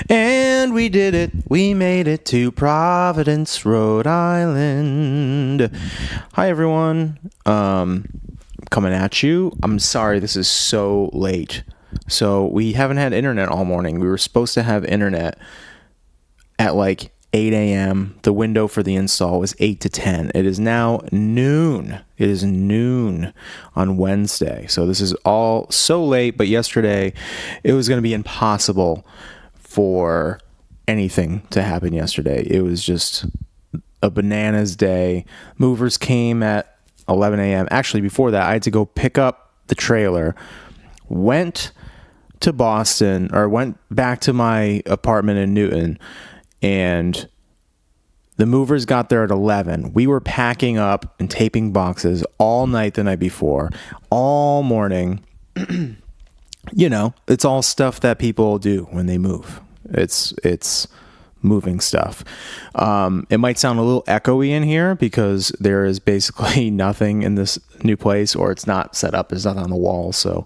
And we did it. We made it to Providence, Rhode Island. Hi, everyone. Coming at you. I'm sorry this is so late. So we haven't had internet all morning. We were supposed to have internet at like 8 a.m. The window for the install was 8 to 10. It is now noon. It is noon on Wednesday. So this is all so late, but yesterday it was going to be impossible for anything to happen yesterday. It was just a bananas day. Movers came at 11 a.m. Actually, before that, I had to go pick up the trailer, went to Boston, or went back to my apartment in Newton, and the movers got there at 11. We were packing up and taping boxes all night the night before, all morning. You know, it's all stuff that people do when they move. It's moving stuff. It might sound a little echoey in here because there is basically nothing in this new place, or it's not set up. There's nothing on the wall, so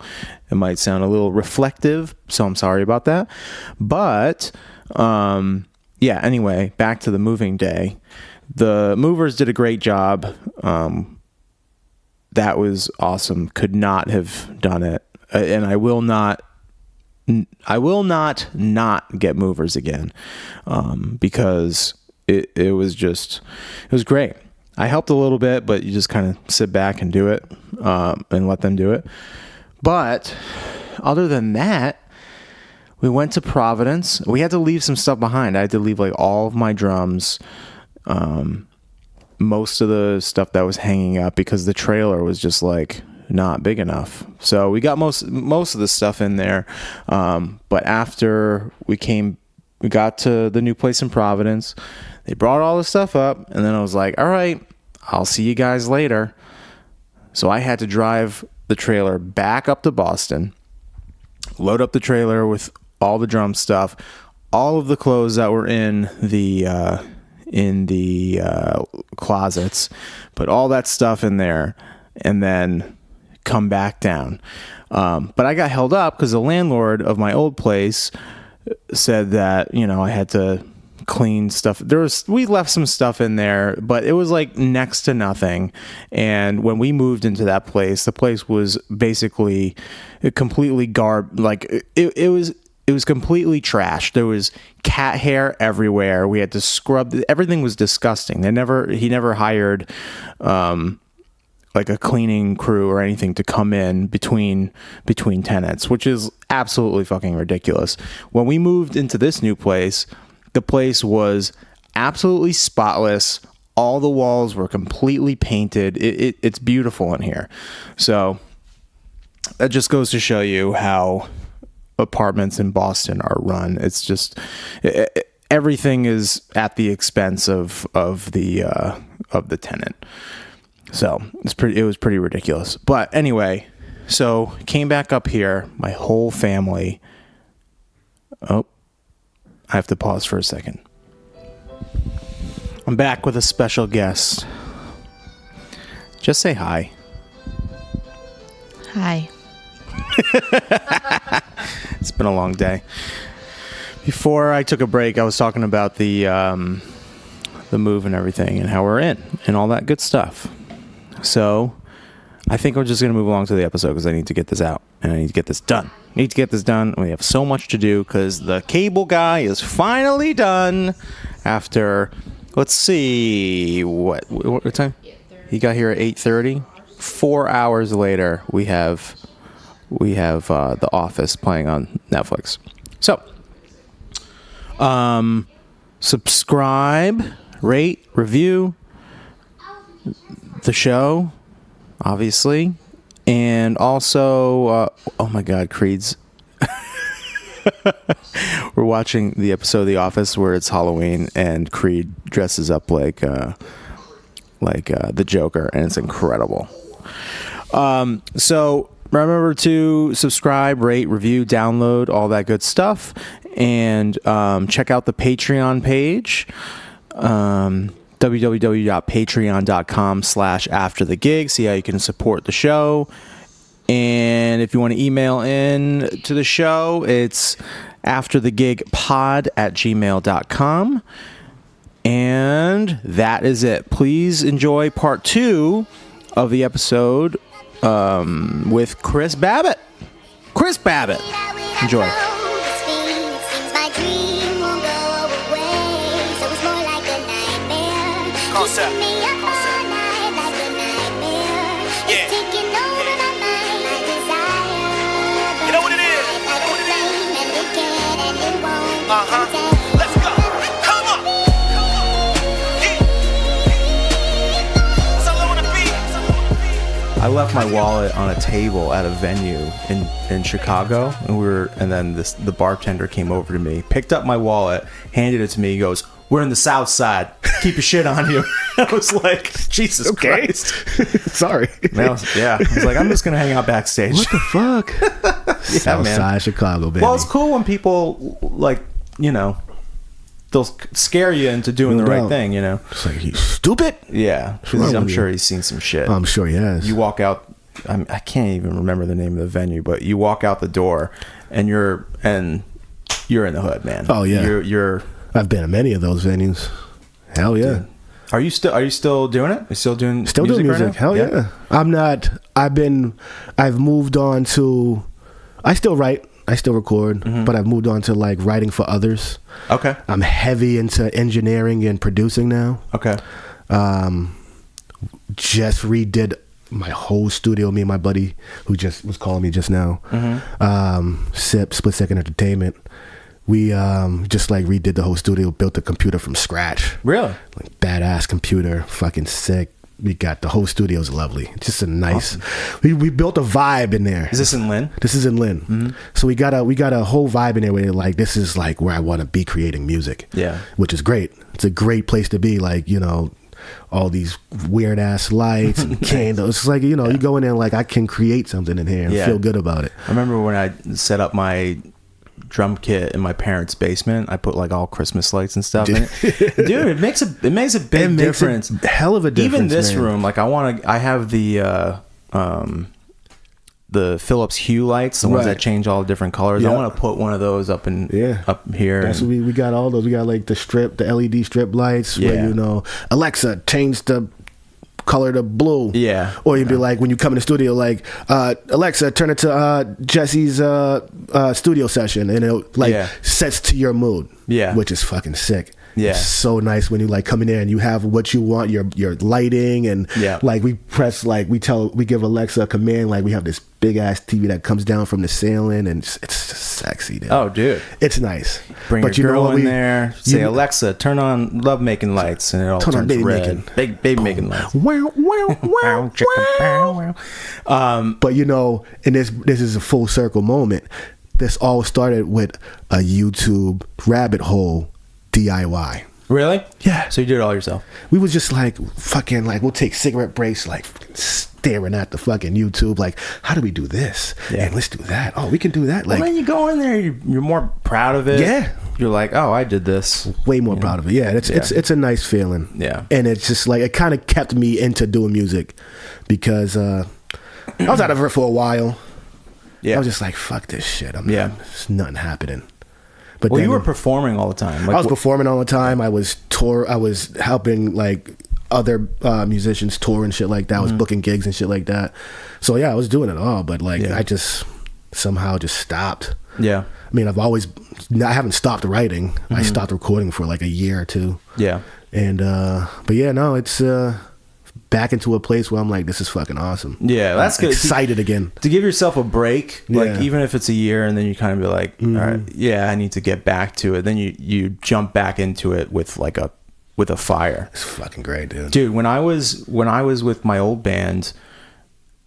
it might sound a little reflective. So I'm sorry about that. But yeah, anyway, back to the moving day. The movers did a great job. That was awesome. Could not have done it. And I will not get movers again, because it was great. I helped a little bit, but you just kind of sit back and do it, and let them do it. But other than that, we went to Providence. We had to leave some stuff behind. I had to leave like all of my drums, most of the stuff that was hanging up, because the trailer was just like not big enough. So we got most of the stuff in there. But after we got to the new place in Providence, they brought all the stuff up, and then I was like, all right, I'll see you guys later. So I had to drive the trailer back up to Boston, load up the trailer with all the drum stuff, all of the clothes that were in the closets, put all that stuff in there, and then come back down. But I got held up because the landlord of my old place said that, you know, I had to clean stuff. We left some stuff in there, but it was like next to nothing. And when we moved into that place, the place was basically completely it was completely trashed. There was cat hair everywhere. We had to scrub. Everything was disgusting. He never hired like a cleaning crew or anything to come in between tenants, which is absolutely fucking ridiculous. When we moved into this new place, the place was absolutely spotless. All the walls were completely painted. It's beautiful in here. So that just goes to show you how apartments in Boston are run. It's just everything is at the expense of the tenant. So it was pretty ridiculous. But anyway, so came back up here, my whole family. Oh, I have to pause for a second. I'm back with a special guest. Just say hi. Hi. It's been a long day. Before I took a break, I was talking about the move and everything, and how we're in and all that good stuff. So I think we're just going to move along to the episode, because I need to get this out and I need to get this done. We have so much to do because the cable guy is finally done after, let's see, what time? He got here at 8:30. 4 hours later, we have The Office playing on Netflix. So, subscribe, rate, review the show, obviously, and also, oh my God, Creed's. We're watching the episode of The Office where it's Halloween and Creed dresses up like the Joker, and it's incredible. So remember to subscribe, rate, review, download, all that good stuff, and check out the Patreon page. www.patreon.com/afterthegig. See how you can support the show. And if you want to email in to the show, it's afterthegigpod@gmail.com. And that is it. Please enjoy part 2 of the episode with Chris Babbit. Chris Babbit. Enjoy. Concept. Yeah. You know what it is? Uh-huh. Let's go. Come on. Yeah. That's all I wanna be. I left my wallet on a table at a venue in Chicago, and then the bartender came over to me, picked up my wallet, handed it to me. He goes, "We're in the South Side. Keep your shit on you." I was like, Jesus Christ. Sorry. Man, I was like, I'm just gonna hang out backstage. What the fuck? Southside Chicago, baby. Well, it's cool when people they'll scare you into doing the right thing. It's like, he's stupid. Yeah, I'm sure he's seen some shit. I'm sure he has. You walk out. I can't even remember the name of the venue, but you walk out the door, and you're in the hood, man. Oh yeah. You're. I've been to many of those venues. Hell yeah. Dude. Are you still doing it? Are you still doing music doing music? right now? Hell yeah. I'm not. I've moved on to. I still write. I still record, but I've moved on to like writing for others. Okay. I'm heavy into engineering and producing now. Okay. Just redid my whole studio. Me and my buddy, who just was calling me just now, Split Second Entertainment. We just like redid the whole studio, built the computer from scratch. Really? Like badass computer, fucking sick. We got the whole studio's lovely. Just a nice. Awesome. We built a vibe in there. Is this in Lynn? This is in Lynn. Mm-hmm. So we got a whole vibe in there where like this is like where I want to be creating music. Yeah. Which is great. It's a great place to be. Like all these weird ass lights and candles. It's like you go in there like I can create something in here and feel good about it. I remember when I set up my drum kit in my parents' basement. I put like all Christmas lights and stuff in it. Dude, it makes a big difference. Hell of a difference. Even this man. room, like I have the Philips Hue lights, the ones that change all the different colors. Yep. I want to put one of those up here. That's what we got all those. We got like the LED strip lights where Alexa, change the color to blue. Yeah. Or you'd be like, when you come in the studio, like, Alexa, turn it to Jesse's studio session, and it sets to your mood. Yeah. Which is fucking sick. Yeah. It's so nice when you like come in there and you have what you want, your lighting, and like we give Alexa a command, like we have this big ass TV that comes down from the ceiling, and it's just sexy, dude. Oh, dude. It's nice. Bring your girl in there, say, Alexa, turn on love making lights, and it all turns red. Baby making lights. Wow, wow, wow, wow. But and this is a full circle moment. This all started with a YouTube rabbit hole DIY. Really? Yeah. So you did it all yourself? We was just like fucking like we'll take cigarette breaks, like staring at the fucking YouTube, like how do we do this? Yeah. And let's do that. Oh, we can do that. Like, well, then you go in there, you're more proud of it. Yeah. You're like, oh, I did this. Way more proud of it. Yeah. It's a nice feeling. Yeah. And it's just like it kind of kept me into doing music because I was out of it for a while. Yeah. I was just like, fuck this shit. There's nothing happening. But you were performing all the time. I was performing all the time. I was helping like other musicians tour and shit like that. I was booking gigs and shit like that. So yeah, I was doing it all. But like I just somehow just stopped. Yeah. I mean, I haven't stopped writing. I stopped recording for like a year or two. Yeah. And but yeah, no, it's back into a place where I'm like, this is fucking awesome. Yeah, that's good. Excited again. To give yourself a break, like even if it's a year, and then you kind of be like, all right, yeah, I need to get back to it. Then you jump back into it with a fire. It's fucking great, dude. Dude, when I was with my old band,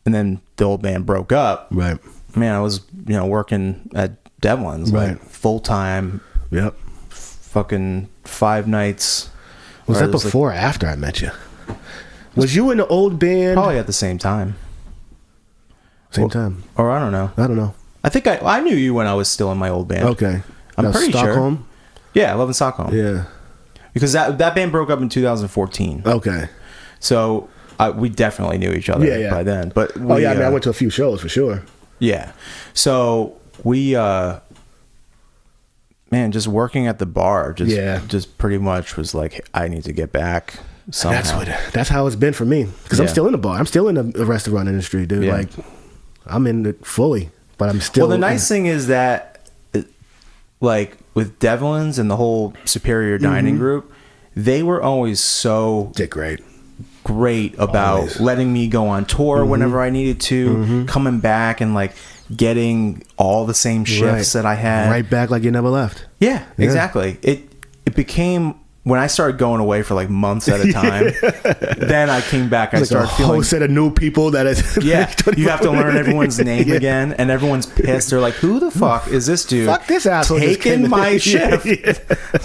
and then the old band broke up. Right. Man, I was working at Devlin's like full time. Yep. Fucking 5 nights. Was that before or after I met you? Was you in the old band? Probably at the same time. Same time. Or I don't know. I don't know. I think I knew you when I was still in my old band. Okay. I'm pretty Stockholm? Sure. Yeah, Love in Stockholm. Yeah. Because that band broke up in 2014. Okay. So we definitely knew each other by then. But I mean, I went to a few shows for sure. Yeah. So we, man, just working at the bar, just pretty much was like, I need to get back somehow. That's how it's been for me. Because I'm still in the bar. I'm still in the restaurant industry, dude. Yeah. Like, I'm in it fully, but I'm still. Well, the nice thing is that, like, with Devlin's and the whole Superior Dining group, they were always so great about letting me go on tour whenever I needed to, coming back and like getting all the same shifts that I had right back like you never left. Yeah, exactly. It became, when I started going away for like months at a time, then I came back. I started feeling a whole set of new people that is you have to learn everyone's name again, and everyone's pissed. They're like, "Who the fuck is this dude? Fuck this asshole taking my shift."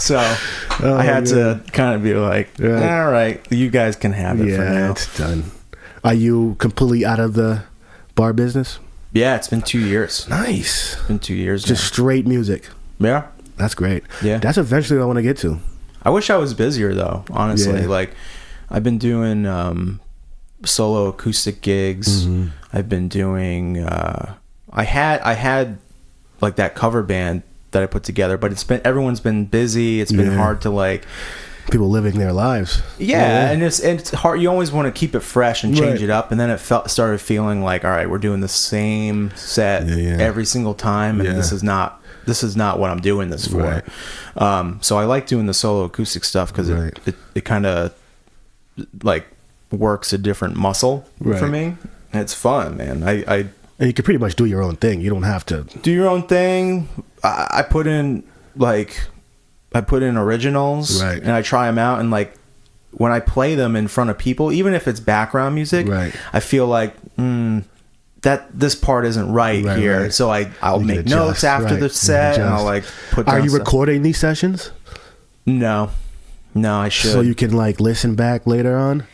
So I had to kind of be like, "All right, you guys can have it for now." It's done. Are you completely out of the bar business? Yeah, it's been 2 years. Nice. It's been 2 years. Just straight music. Yeah, that's great. Yeah, that's eventually what I want to get to. I wish I was busier though, honestly. Like, I've been doing solo acoustic gigs. I've been doing I had like that cover band that I put together, but everyone's been busy. It's been hard to like people living their lives. And it's hard. You always want to keep it fresh and change it up, and then it started feeling like, all right, we're doing the same set every single time, and this is not what I'm doing this for. So I like doing the solo acoustic stuff because it kind of like works a different muscle for me. And it's fun, man. And you can pretty much do your own thing. You don't have to do your own thing. I put in originals and I try them out, and like when I play them in front of people, even if it's background music, I feel like that this part isn't right here. So I'll make notes after the set, and I'll like put down Are you stuff. recording these sessions? No, I should. So you can like listen back later on?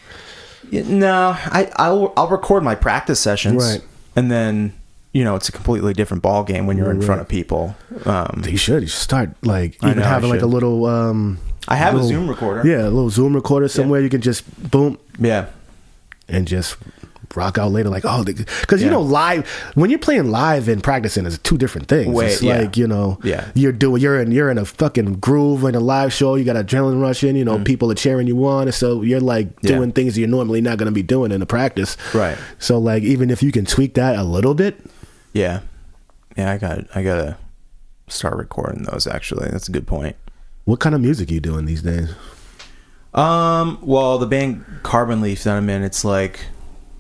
No, I'll record my practice sessions, and then it's a completely different ball game when you're in front of people. You should start like even having like a little. I have a Zoom recorder. Yeah, a little Zoom recorder somewhere you can just boom. Yeah, and just rock out later like because live when you're playing live and practicing is two different things. It's like you're in a fucking groove in a live show. You got adrenaline rushing. People are cheering you on, so you're like doing things you're normally not going to be doing in a practice. Right. So like even if you can tweak that a little bit. Yeah. I gotta start recording those. Actually, that's a good point. What kind of music are you doing these days? Well, the band Carbon Leaf that I'm in, it's like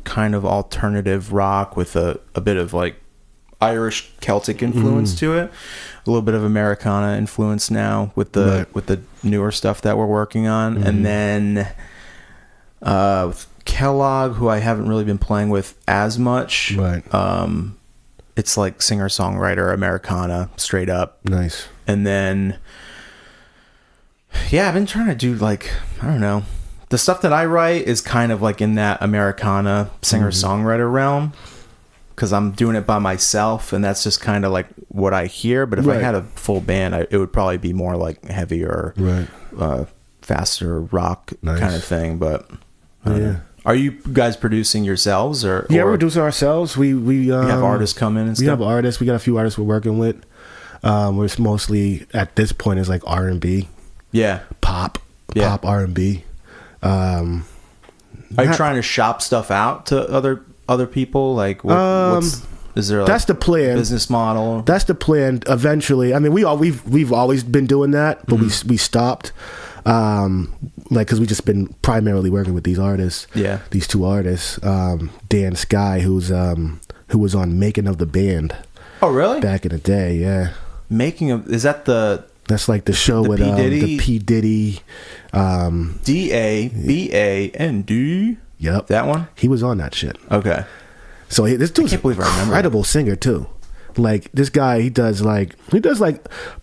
kind of alternative rock with a bit of like Irish Celtic influence to it, a little bit of Americana influence now with the newer stuff that we're working on, and then with Kellogg, who I haven't really been playing with as much. It's like singer-songwriter Americana straight up. Nice. And then I've been trying to do like, I don't know, the stuff that I write is kind of like in that Americana singer-songwriter realm, because I'm doing it by myself, and that's just kind of like what I hear. But if I had a full band, it would probably be more like heavier, faster rock kind of thing. But I don't know. Are you guys producing yourselves or we're producing ourselves. We have artists come in and stuff? We have artists. We got a few artists we're working with. We're mostly at this point is like R&B. Yeah. Pop R&B. Are you trying to shop stuff out to other people? Like, is there? Like that's the plan. Business model. That's the plan. Eventually, I mean, we've always been doing that, but we stopped. Because we just been primarily working with these artists. Yeah, these two artists. Dan Sky, who was on Making of the Band. Oh, really? Back in the day, yeah. Making of That's like the show with the P Diddy. DABAND. Yep, that one. He was on that shit. Okay. So this dude's an incredible singer too. Like this guy, he does like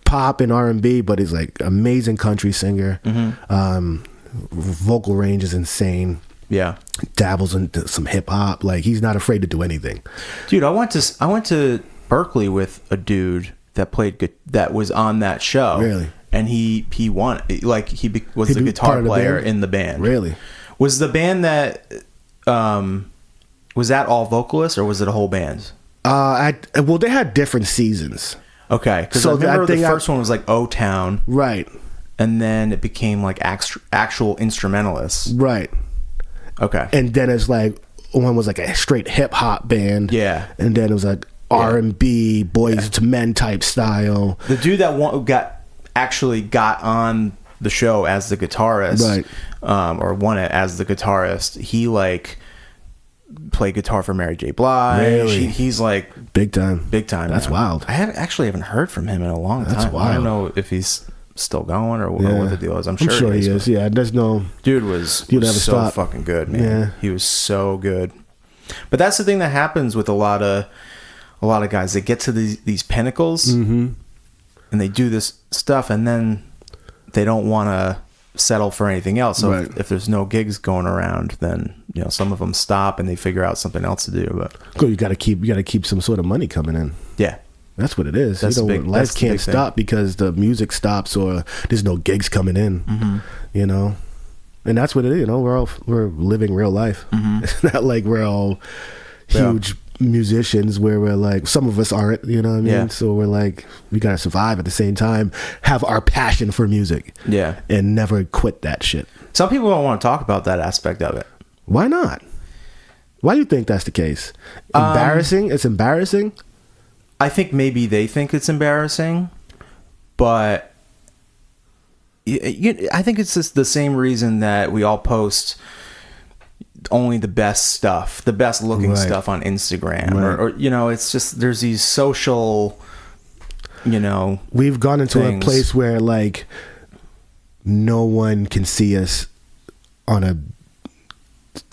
pop and R&B, but he's like amazing country singer. Vocal range is insane. Yeah, dabbles into some hip hop. Like he's not afraid to do anything. Dude, I went to Berkeley with a dude that was on that show. Really? And he won. Like he was the guitar player in the band. Really? Was the band that was that all vocalists or was it a whole band? Well, they had different seasons. Okay, because I remember the first one was like O-Town, right, and then it became like actual instrumentalists, right. Okay, and then it's like one was like a straight hip hop band, yeah, and then it was like R&B, Boys to Men type style. The dude that actually got on the show as the guitarist, right, or won it as the guitarist, he like played guitar for Mary J. Blige. Really? He's like big time. That's man. Wild. I haven't heard from him in a long time. That's wild. I don't know if he's still going or what the deal is. I'm sure he is. Yeah, there's no dude was so fucking good, man. Yeah. He was so good. But that's the thing that happens with a lot of guys. They get to these pinnacles, and they do this stuff, and then they don't want to settle for anything else. So if there's no gigs going around, then some of them stop and they figure out something else to do. But you got to keep some sort of money coming in. Yeah, that's what it is. Life can't stop because the music stops or there's no gigs coming in. And that's what it is. We're living real life. It's not like we're all huge musicians where we're like, some of us aren't, you know what I mean? Yeah. So we're like, we gotta survive at the same time, have our passion for music, and never quit that shit. Some people don't want to talk about that aspect of it. Why not? Why do you think that's the case? Embarrassing? It's embarrassing? I think maybe they think it's embarrassing, but I think it's just the same reason that we all post only the best stuff, the best looking stuff on Instagram, or it's just, there's these social, we've gone into things. A place where like no one can see us on a,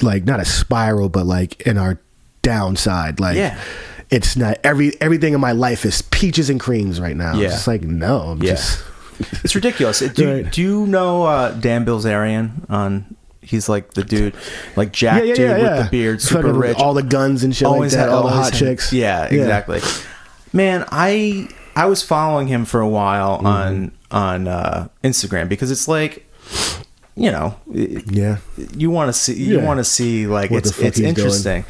like, not a spiral, but like in our downside. Like, it's not everything in my life is peaches and creams right now. It's just like, no, I'm just it's ridiculous. Do you know Dan Bilzerian? He's like the dude, like Jack dude with the beard, super rich, all the guns and shit like that, all the hot chicks. Yeah, exactly. Man, I was following him for a while on Instagram because it's like, you want to see like it's interesting. Doing.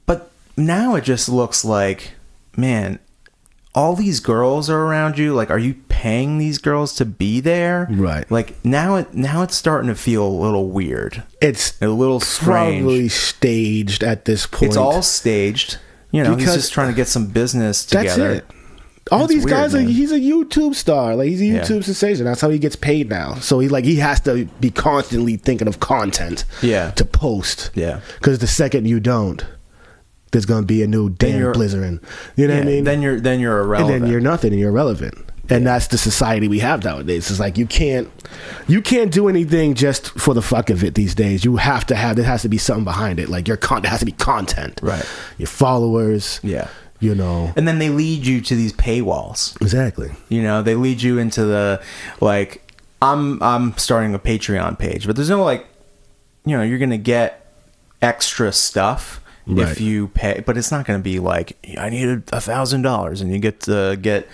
But now it just looks like, man, all these girls are around you. Like, are you paying these girls to be there? Right. Like now it's starting to feel a little weird. It's a little strange. Probably staged at this point. It's all staged. Because he's just trying to get some business together. That's it. All these guys, he's a YouTube star. Like, he's a YouTube sensation. That's how he gets paid now. So he has to be constantly thinking of content to post. Yeah. Because the second you don't, there's going to be a new Dan Blizzerin. You know what I mean? Then you're irrelevant. And then you're nothing and you're irrelevant. And that's the society we have nowadays. It's like you can't do anything just for the fuck of it these days. You have to there has to be something behind it. Like there has to be content. Right. Your followers. Yeah. And then they lead you to these paywalls. Exactly. They lead you into the, like, I'm starting a Patreon page, but there's no, like, you're going to get extra stuff if you pay, but it's not going to be like, I needed $1,000 and you get to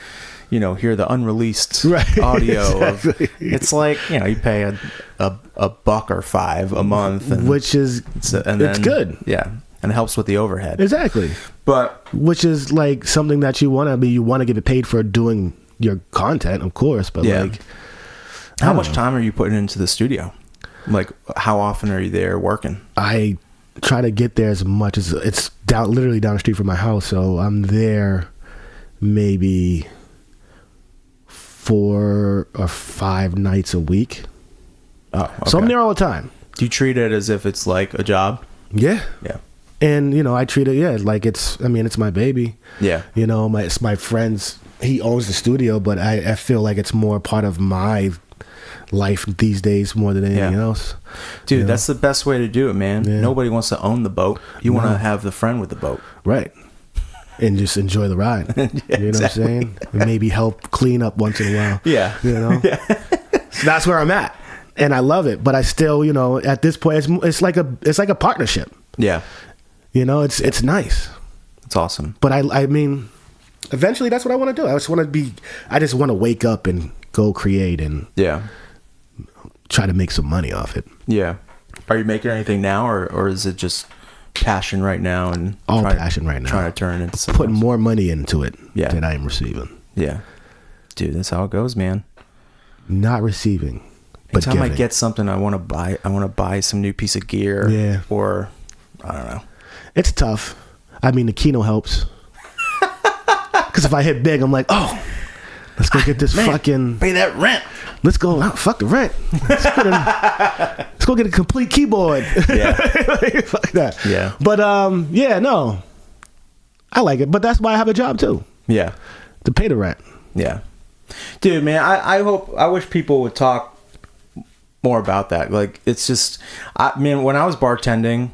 hear the unreleased audio of, it's like, you pay a $1 or $5 a month, and which is, it's good. Yeah. And it helps with the overhead. Exactly. But which is like something that you want to get paid for doing your content, of course, but like, how much time are you putting into the studio? Like, how often are you there working? I try to get there as much as it's literally down the street from my house, so I'm there maybe 4 or 5 nights a week. Oh, okay. So I'm there all the time. Do you treat it as if it's like a job? Yeah. And I treat it like it's my baby. Yeah. It's my friend's, he owns the studio, but I feel like it's more part of my life these days more than anything else. Dude, that's the best way to do it, man. Nobody wants to own the boat. You want to have the friend with the boat. Right. And just enjoy the ride. What I'm saying? And maybe help clean up once in a while. Yeah. So that's where I'm at. And I love it. But I still, at this point, it's like a partnership. Yeah. It's nice. It's awesome. But I mean, eventually that's what I want to do. I just want to wake up and go create and try to make some money off it. Yeah. Are you making anything now, or is it just passion right now and passion right now? Trying to turn it into something putting else? more money into it Yeah. than I am receiving. Yeah, dude, that's how it goes, man. Not receiving, but Anytime giving. I get something, I want to buy some new piece of gear. Yeah. Or I don't know. It's tough. I mean, the Kino helps. Because if I hit big, I'm like, oh, let's go get this fucking. Pay that rent. Let's go. Oh, fuck the rent. Let's go get a complete keyboard. Yeah. Fuck that. Yeah. But yeah, no, I like it. But that's why I have a job too, Yeah. to pay the rent. Yeah. Dude, man, I wish people would talk more about that. Like, it's just, when I was bartending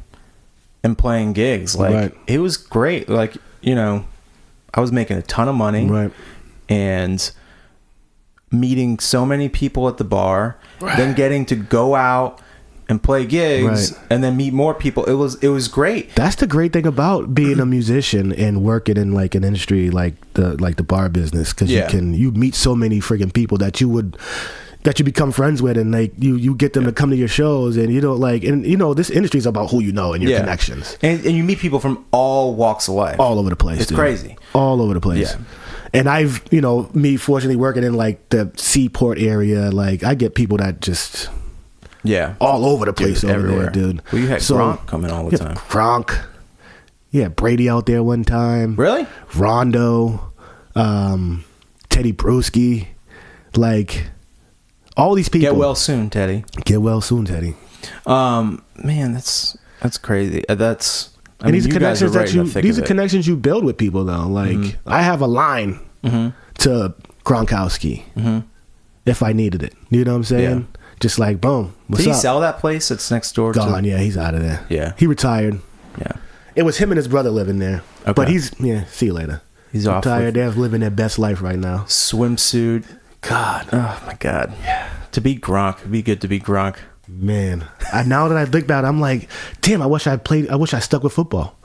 and playing gigs, like, Right. it was great. Like, you know, I was making a ton of money. Right. And meeting so many people at the bar, Right. then getting to go out and play gigs, Right. and then meet more people. It was great. That's the great thing about being a musician and working in like an industry like the bar business, because Yeah. you meet so many freaking people that you become friends with, and like you get them to come to your shows, and this industry is about who you know and your connections, and you meet people from all walks of life, all over the place. It's dude. crazy, all over the place. Yeah. And I've me fortunately working in like the Seaport area, like I get people that just all over the place over everywhere. there, dude. Well, you had Gronk coming all the time. Gronk. Yeah, Brady out there one time. Really? Rondo, Teddy Bruschi, like all these people. Get well soon, Teddy. Get well soon, Teddy. Man, that's crazy. And these are you guys connections right in the thick these of are it. connections you build with people though. Like I have a line to Gronkowski if I needed it. You know what I'm saying? Yeah. Just like boom. What's Did he up? sell that place that's next door? Gone. Yeah, he's out of there. Yeah. He retired. Yeah. It was him and his brother living there. Okay. But see you later. He's off retired. with They're living their best life right now. swimsuit. God. Oh my God. Yeah. To be Gronk, it'd be good to be Gronk. Man. Now that I think about it, I'm like, damn, I wish I stuck with football.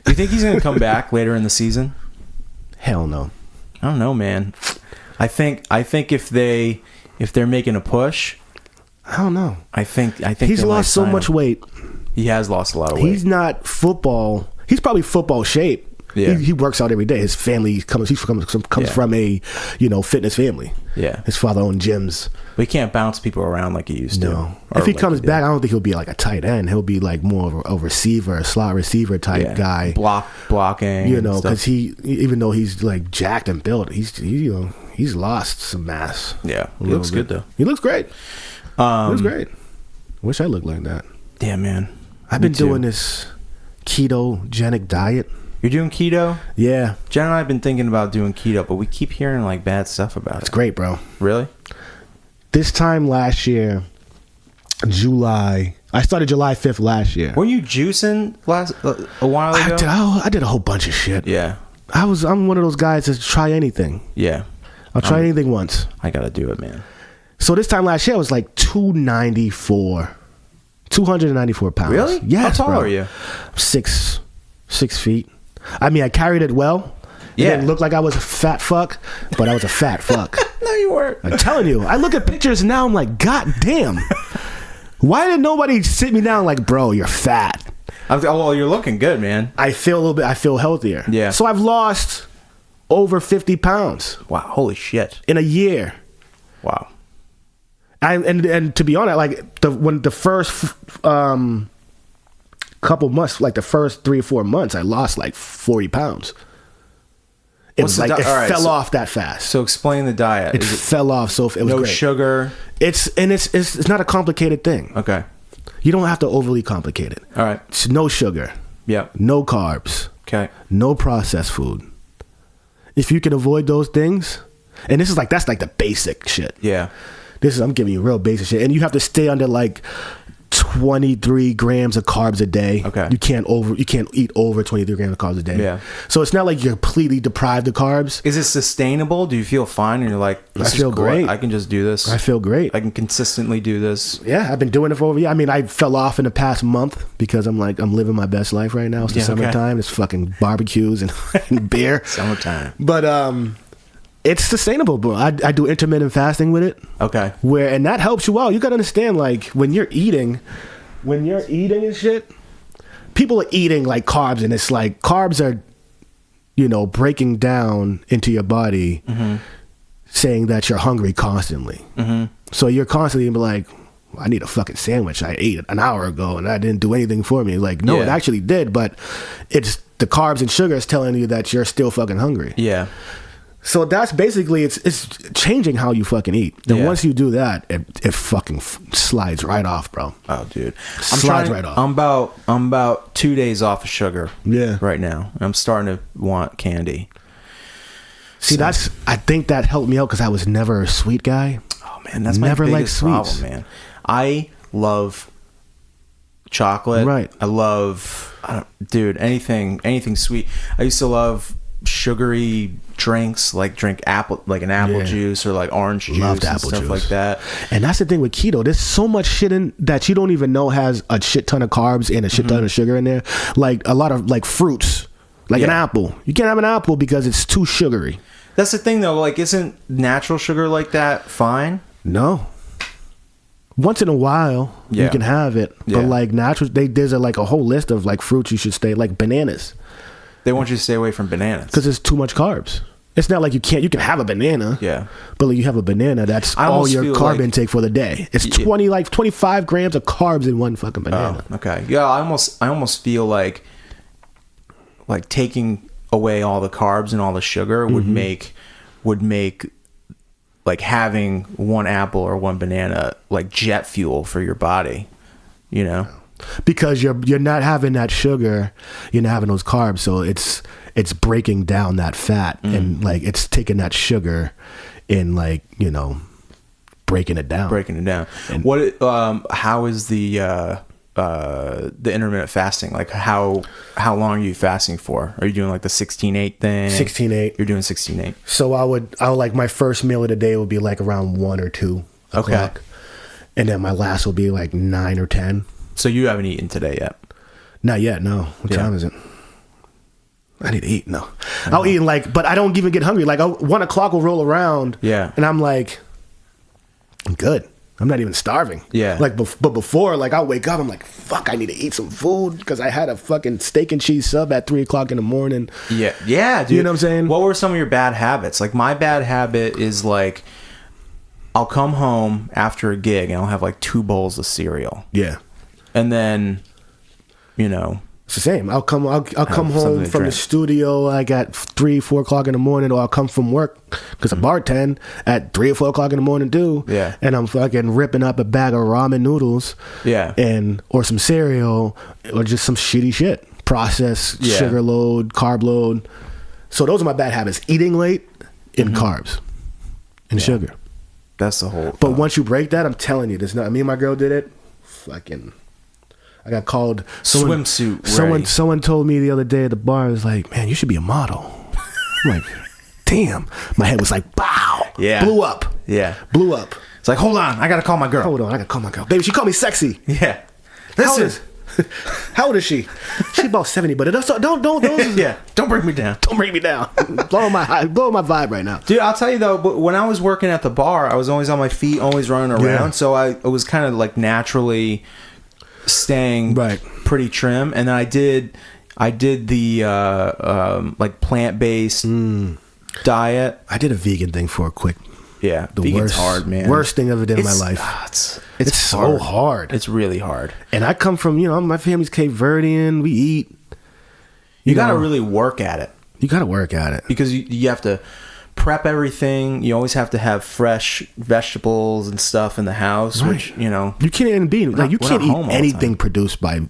You think he's gonna come back later in the season? Hell no. I don't know, man. I think if they're making a push, I don't know. I think He's they might lost so sign much him. weight. He has lost a lot of weight. He's not football. He's probably football shape. Yeah. He works out every day. His family comes from a fitness family. Yeah. His father owned gyms. But he can't bounce people around like he used to. No. Or If he like comes did. back, I don't think he'll be like a tight end. He'll be like more of a receiver, a slot receiver type guy. Blocking. You know, and stuff. because even though he's like jacked and built, he's lost some mass. Yeah. A He looks little good bit. though. He looks great. He looks great. Wish I looked like that. Yeah, man. I've been doing this ketogenic diet. You're doing keto? Yeah, Jen and I have been thinking about doing keto, but we keep hearing like bad stuff about it's it. great, bro. Really? This time last year, I started July 5th last year. Were you juicing a while ago? I did a whole bunch of shit. Yeah. I'm one of those guys that try anything. Yeah. I'll try anything once. I gotta do it, man. So this time last year, I was like 294 pounds. Really? Yes, How tall bro. are you? 6 feet. I mean, I carried it well. Yeah. It didn't look like I was a fat fuck, but I was a fat fuck. No, you weren't. I'm telling you. I look at pictures now, I'm like, God damn. Why did nobody sit me down like, bro, you're fat? Well, you're looking good, man. I feel healthier. Yeah. So I've lost over 50 pounds Wow. Holy shit. in a year. Wow. And to be honest, like the first couple months, like the first 3 or 4 months, I lost like 40 pounds. It What's was the like all right, fell off that fast. So explain the diet. It Is it fell off, so it was no great. sugar? It's not a complicated thing. Okay. You don't have to overly complicate it. All right. It's no sugar, Yep. no carbs, Okay. no processed food. If you can avoid those things, and that's like the basic shit. Yeah. I'm giving you real basic shit, and you have to stay under like 23 grams of carbs a day. Okay. You can't eat over 23 grams of carbs a day. Yeah. So it's not like you're completely deprived of carbs. Is it sustainable? Do you feel fine? And you're like, this I feel is cool. great. I can just do this. I feel great. I can consistently do this. Yeah, I've been doing it for over a year. I mean, I fell off in the past month because I'm living my best life right now. It's the Yeah, okay. summertime. It's fucking barbecues and beer. Summertime. But it's sustainable, bro. I do intermittent fasting with it. Okay. And that helps you out. You got to understand, like, when you're eating, when you're eating and shit, people are eating like carbs, and it's like carbs are, breaking down into your body, saying that you're hungry constantly. So you're constantly like, I need a fucking sandwich. I ate it an hour ago and I didn't do anything for me. Like, no, it actually did, but it's the carbs and sugar is telling you that you're still fucking hungry. Yeah. So that's basically, it's changing how you fucking eat. And once you do that, it fucking slides right off, bro. Oh, dude. Right off. I'm about 2 days off of sugar. Yeah. Right now. I'm starting to want candy. See, I think that helped me out because I was never a sweet guy. Oh man, that's my biggest problem, man. I love chocolate. Right. I love, anything sweet. I used to love sugary drinks, like drink an apple juice or like orange juice and stuff like that. And that's the thing with keto. There's so much shit in that you don't even know has a shit ton of carbs and a shit ton of sugar in there. Like a lot of like fruits, like an apple. You can't have an apple because it's too sugary. That's the thing though. Like, isn't natural sugar like that fine? No. Once in a while, you can have it, but like natural, there's like a whole list of like fruits you should stay, like bananas. They want you to stay away from bananas because it's too much carbs. It's not like you can have a banana, but like you have a banana, that's all your carb intake for the day. It's 25 grams of carbs in one fucking banana. Oh, okay, yeah, I almost feel like taking away all the carbs and all the sugar would make like having one apple or one banana like jet fuel for your body, because you're not having that sugar, you're not having those carbs, so it's breaking down that fat and like it's taking that sugar and like breaking it down. And what how is the intermittent fasting, like how long are you fasting for? Are you doing like the 16-8 thing? 16-8. You're doing 16-8. So I would like my first meal of the day would be like around 1 or 2 o'clock. And then my last will be like 9 or 10. So you haven't eaten today yet? Not yet, no. What time is it? I need to eat. No. I'll eat but I don't even get hungry. Like 1 o'clock will roll around. Yeah. And I'm like, I'm good. I'm not even starving. Yeah. Like, but before, like, I'll wake up, I'm like, fuck, I need to eat some food because I had a fucking steak and cheese sub at 3 o'clock in the morning. Yeah. Yeah, dude. You know what I'm saying? What were some of your bad habits? Like, my bad habit is like, I'll come home after a gig and I'll have like 2 bowls of cereal. Yeah. And then, it's the same. I'll come home from the studio like at 3, 4 o'clock in the morning, or I'll come from work because I bartend at 3 or 4 o'clock in the morning too. Yeah. And I'm fucking ripping up a bag of ramen noodles. Yeah. Or some cereal, or just some shitty shit. Processed sugar load, carb load. So those are my bad habits: eating late and carbs and sugar. That's the whole. But once you break that, I'm telling you, there's not. Me and my girl did it. Fucking. I got called swimsuit. Someone told me the other day at the bar, was like, "Man, you should be a model." I'm like, "Damn!" My head was like, "Pow!" Yeah, blew up. Yeah, blew up. It's like, hold on, I gotta call my girl. Hold on, I gotta call my girl. Baby, she called me sexy. Yeah. Listen. How old is she? She about 70, but don't yeah. Don't break me down. Don't break me down. Blow my vibe right now, dude. I'll tell you though. But when I was working at the bar, I was always on my feet, always running around. Yeah. So I was kind of like naturally staying pretty trim, and then I did the like plant-based diet. I did a vegan thing for a quick. Yeah, the vegan's hard, man. Worst thing I ever did in my life. It's so hard. It's really hard. And I come from, my family's Cape Verdean. We eat. You got to really work at it. You got to work at it. Because you have to prep everything. You always have to have fresh vegetables and stuff in the house, which, You can't even be, like, you can't eat anything produced by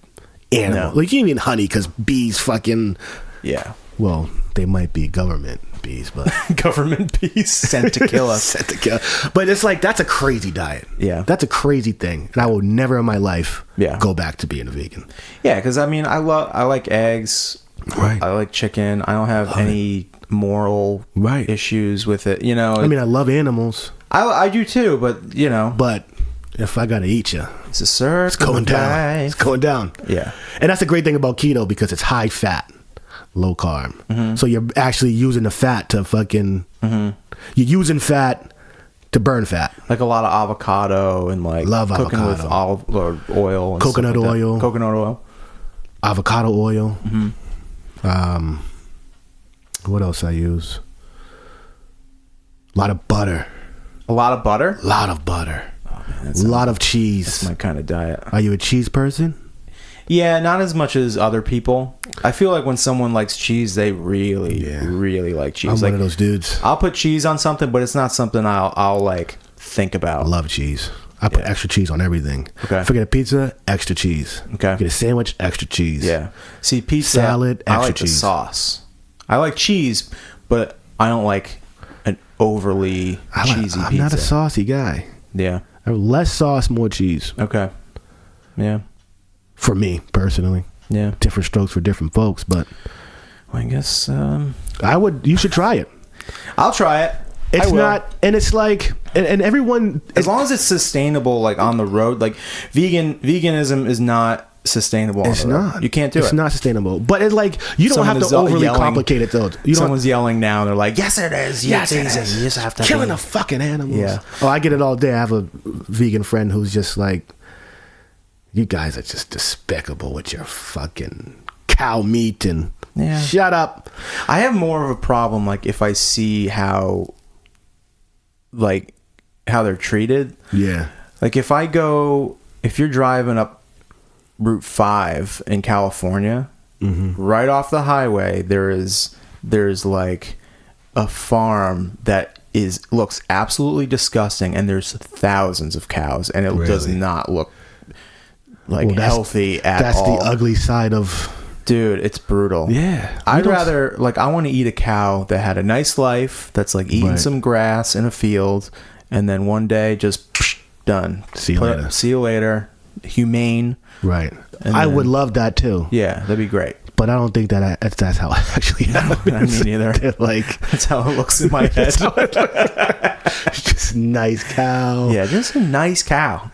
animals. No. Like, you can't eat honey because bees fucking... Yeah. Well, they might be government bees, but... government bees sent to kill us. Sent to kill. But it's like, that's a crazy diet. Yeah. That's a crazy thing. And I will never in my life go back to being a vegan. Yeah, because, I mean, I like eggs. Right. I like chicken. I don't have any moral issues with it. I mean, I love animals. I do too, but, But if I got to eat you... It's a circle. It's going down. It's going down. Yeah. And that's the great thing about keto, because it's high fat. Low carb. So you're actually using the fat to fucking you're using fat To burn fat. Like a lot of avocado and like Love cooking avocado. with olive or oil and Coconut stuff like that. oil. Coconut oil. Avocado oil. Mm-hmm. What else I use? A lot of butter. A lot of butter? A lot of butter. Oh, man, A lot of cheese. That's my kind of diet. Are you a cheese person? Yeah, not as much as other people. I feel like when someone likes cheese, they really like cheese. I'm like, one of those dudes. I'll put cheese on something, but it's not something I'll like think about. I love cheese. I put extra cheese on everything. Okay. If I get a pizza, extra cheese. Okay. Get a sandwich, extra cheese. Yeah. See, pizza, Salad, I extra like cheese. the sauce. I like cheese, but I don't like an overly cheesy I'm pizza. not a saucy guy. Yeah. Less sauce, more cheese. Okay. Yeah. For me, personally. Yeah. Different strokes for different folks, but Well, I guess you should try it. I'll try it. It's I will. not, and it's like, and everyone, As long as it's sustainable, like on the road, like veganism is not sustainable. On it's the road. not. You can't do it. It's not sustainable. But it's like you don't Someone have is to overly yelling. complicate it though. You don't. Someone's yelling now, and they're like, "Yes, it is. Yes, it is. You just have to killing be- the fucking animals." Yeah. Oh, I get it all day. I have a vegan friend who's just like, "You guys are just despicable with your fucking cow meat and Yeah. shut up." I have more of a problem like if I see how they're treated. Yeah. Like if you're driving up Route 5 in California, right off the highway, there's like a farm that looks absolutely disgusting, and there's thousands of cows, and it does Really? not look like Well, that's- healthy at That's all. the ugly side of. Dude, it's brutal. Yeah. I'd rather, like, I want to eat a cow that had a nice life, that's like eating Right. some grass in a field, and then one day just done. See you later. See you later. Humane. Right. And I then- would love that too. Yeah, that'd be great. But I don't think that's how it actually happens. Me neither. They're like, That's how it looks in my head. it's just nice cow. Yeah, just a nice cow.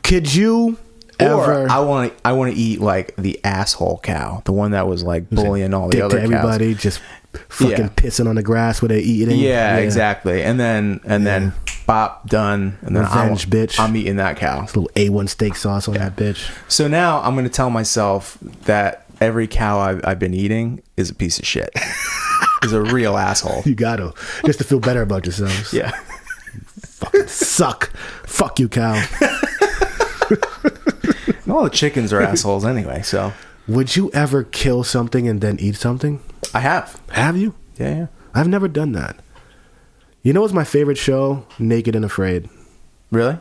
Could you ever? Or I want to eat like the asshole cow, the one that was like bullying all the dick other to everybody, cows. just fucking Yeah. pissing on the grass where they're eating. Yeah, exactly. And then bop, done. And then Revenge, bitch. I'm eating that cow. It's a little A1 steak sauce on that bitch. So now I'm going to tell myself that every cow I've been eating is a piece of shit. Is a real asshole. You got to, just to feel better about yourselves. Yeah. Fucking suck. Fuck you, cow. All the chickens are assholes anyway, so. Would you ever kill something and then eat something? I have. Have you? Yeah. I've never done that. You know what's my favorite show? Naked and Afraid. Really?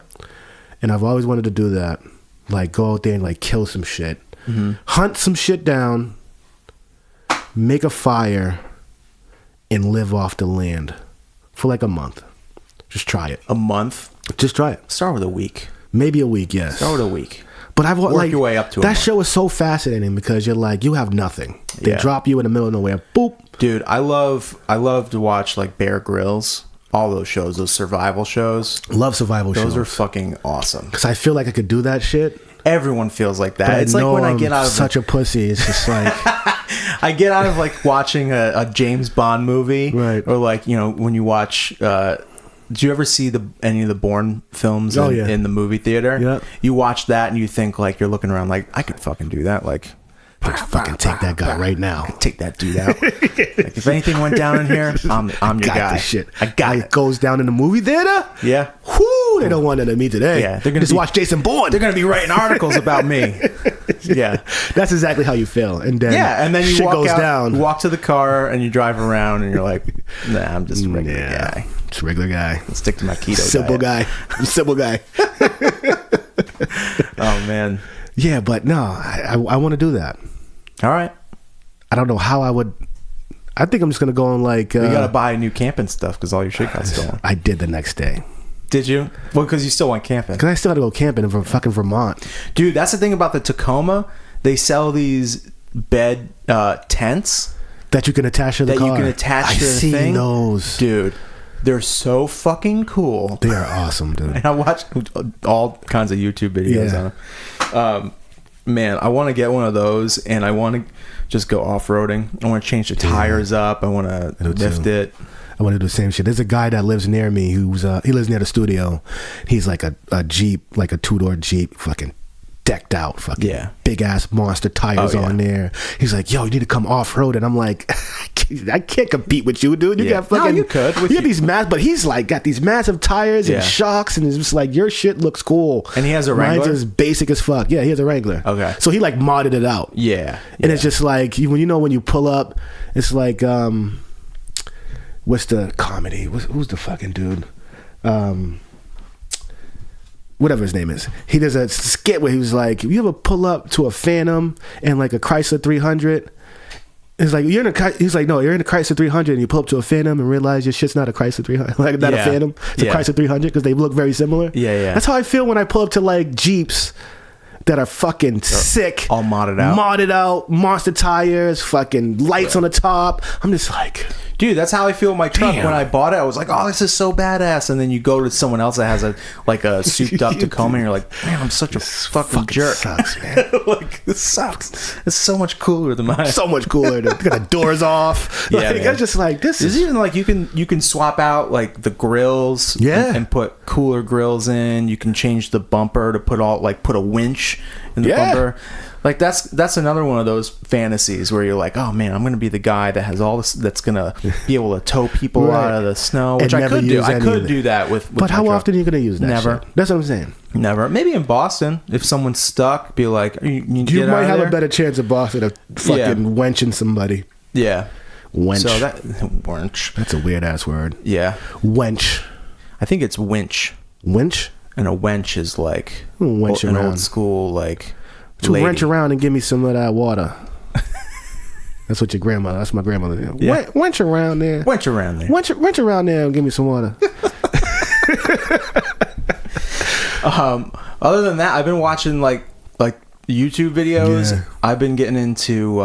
And I've always wanted to do that. Like, go out there and, like, kill some shit. Hunt some shit down. Make a fire. And live off the land. For, like, a month. Just try it. A month? Just try it. Start with a week. Maybe a week, yes. Start with a week. But I've Work like your way up to a that month. show is so fascinating because you're like, you have nothing. They Yeah. drop you in the middle of nowhere. Boop. Dude, I love to watch like Bear Grylls, all those shows, those survival shows. Love survival shows. Those are fucking awesome. Because I feel like I could do that shit. Everyone feels like that. But It's I like know when I I'm get out of such a pussy. It's just like I get out of like watching a James Bond movie, Right. Or like, you know, when you watch. Did you ever see any of the Bourne films Oh, yeah. in the movie theater? Yeah. You watch that and you think like you're looking around like I could fucking do that. Like, fucking take that guy right now. take that dude out. Like, if anything went down in here, I'm your Got guy. this shit. I got Guy it. goes down in the movie theater. Yeah. Whoo! They don't want that of me today. Yeah, they're gonna just watch Jason Bourne. They're gonna be writing articles about me. Yeah. That's exactly how you feel. And then Yeah, and then you shit walk goes out, down. you walk to the car, and you drive around, and you're like, "Nah, I'm just a regular guy. Just a regular guy. Stick to my keto Simple diet." guy. Simple guy. Oh man. Yeah, but no, I want to do that. All right. I don't know how I would. I think I'm just gonna go on like. You gotta buy new camping stuff because all your shit got stolen. I did the next day Did you? Well, because you still went camping. because I still had to go camping in fucking Vermont. Dude, that's the thing about the Tacoma. They sell these bed tents That you can attach to the that car. you can attach to the seen thing. those. Dude, they're so fucking cool. They are awesome, dude. And I watch all kinds of YouTube videos Yeah. on them. Man, I want to get one of those, and I want to just go off-roading. I want to change the tires up. I want to do lift too. it. I want to do the same shit. There's a guy that lives near me who's he lives near the studio. He's like a Jeep, like a 2-door Jeep, fucking decked out, fucking big ass monster tires on there. He's like, yo, you need to come off road, and I'm like, I can't compete with you, dude. You got fucking, you could. You got these but he's like got these massive tires and shocks, and it's just like, your shit looks cool. And he has a Wrangler. Mine's just basic as fuck. Yeah, he has a Wrangler. Okay, so he like modded it out. Yeah, and it's just like when you pull up, it's like what's the comedy? Who's the fucking dude? Whatever his name is. He does a skit where he was like, you ever pull up to a Phantom and like a Chrysler 300? It's like, he's like, no, you're in a Chrysler 300 and you pull up to a Phantom and realize your shit's not a Chrysler 300. Like, not a Phantom. It's a Chrysler 300 because they look very similar. Yeah. That's how I feel when I pull up to like Jeeps that are fucking sick. All modded out. Modded out, monster tires, fucking lights on the top. I'm just like... Dude, that's how I feel with my truck. When I bought it, I was like, oh, this is so badass. And then you go to someone else that has a souped up Tacoma, and you're like, man, I'm such a fucking jerk. Sucks, man. Like, this sucks. It's so much cooler than mine. So much cooler. Got the doors off. Yeah, like, I'm just like, this is even like you can swap out like the grills and put cooler grills in. You can change the bumper to put a winch in the bumper. Like that's another one of those fantasies where you're like, oh man, I'm gonna be the guy that has all this, that's gonna be able to tow people out of the snow, which I could do. I could do that with but how often are you gonna use that? Never. Shit? That's what I'm saying. Never. Maybe in Boston, if someone's stuck, be like, you might have a better chance of Boston of fucking wenching somebody. Yeah. Wench. So wench. That's a weird ass word. Yeah. Wench. I think it's winch. Winch. And a wench is like an old school like. To wrench around and give me some of that water. That's what your grandmother. That's my grandmother. Yeah. Wench around there. Wench around there. Wench around there and give me some water. Other than that, I've been watching like YouTube videos. Yeah. I've been getting into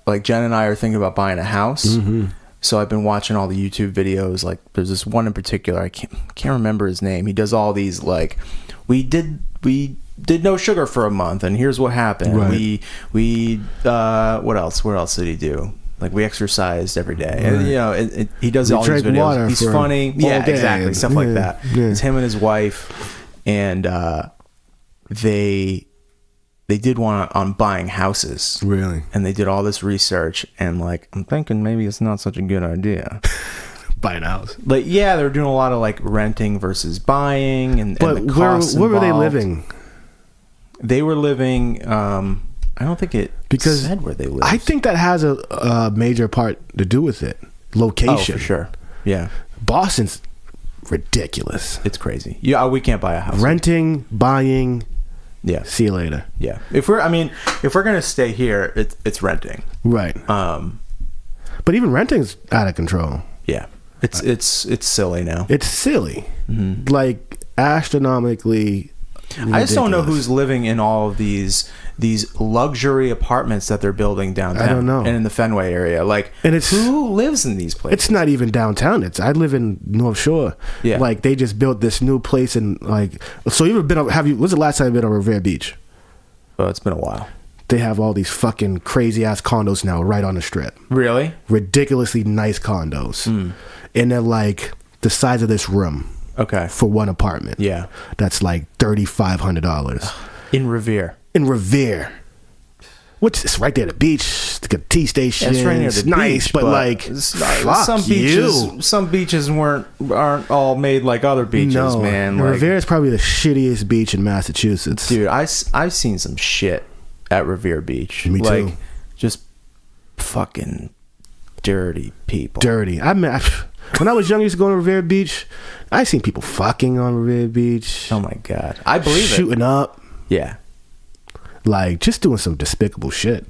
like Jen and I are thinking about buying a house. Mm-hmm. So I've been watching all the YouTube videos. Like there's this one in particular. I can't remember his name. He does all these like we did no sugar for a month, and here's what happened. Right. We what else? What else did he do? Like we exercised every day, right. And he does all these videos. He's funny, exactly, stuff like that. Yeah. It's him and his wife, and they did one on buying houses, really, and they did all this research, and like I'm thinking maybe it's not such a good idea. Buying a house, but yeah, they're doing a lot of like renting versus buying, and the costs where were they living? They were living. I don't think it said where they lived. I think that has a major part to do with it. Location, for sure. Yeah, Boston's ridiculous. It's crazy. Yeah, we can't buy a house. Renting, buying. Yeah. See you later. Yeah. If we're gonna stay here, it's renting. Right. But even renting's out of control. Yeah. It's silly now. It's silly. Mm-hmm. Like astronomically. Ridiculous. I just don't know who's living in all of these luxury apartments that they're building downtown. I don't know. And in the Fenway area. Like, and who lives in these places? It's not even downtown. I live in North Shore. Yeah. Like, they just built this new place in, like... So, when's the last time you've been on Revere Beach? Oh, it's been a while. They have all these fucking crazy-ass condos now right on the strip. Really? Ridiculously nice condos. Mm. And they're, like, the size of this room. Okay. For one apartment. Yeah. That's like $3,500. In Revere. Which is right there at the beach. It's like a tea station. It's right near the nice, beach, but like some beaches aren't all made like other beaches, man. Like, Revere is probably the shittiest beach in Massachusetts. Dude, I've seen some shit at Revere Beach. Me too. Like just fucking dirty people. Dirty. When I was young, I used to go to Revere Beach. I seen people fucking on Revere Beach. Oh my god, I believe shooting up. Yeah, like just doing some despicable shit.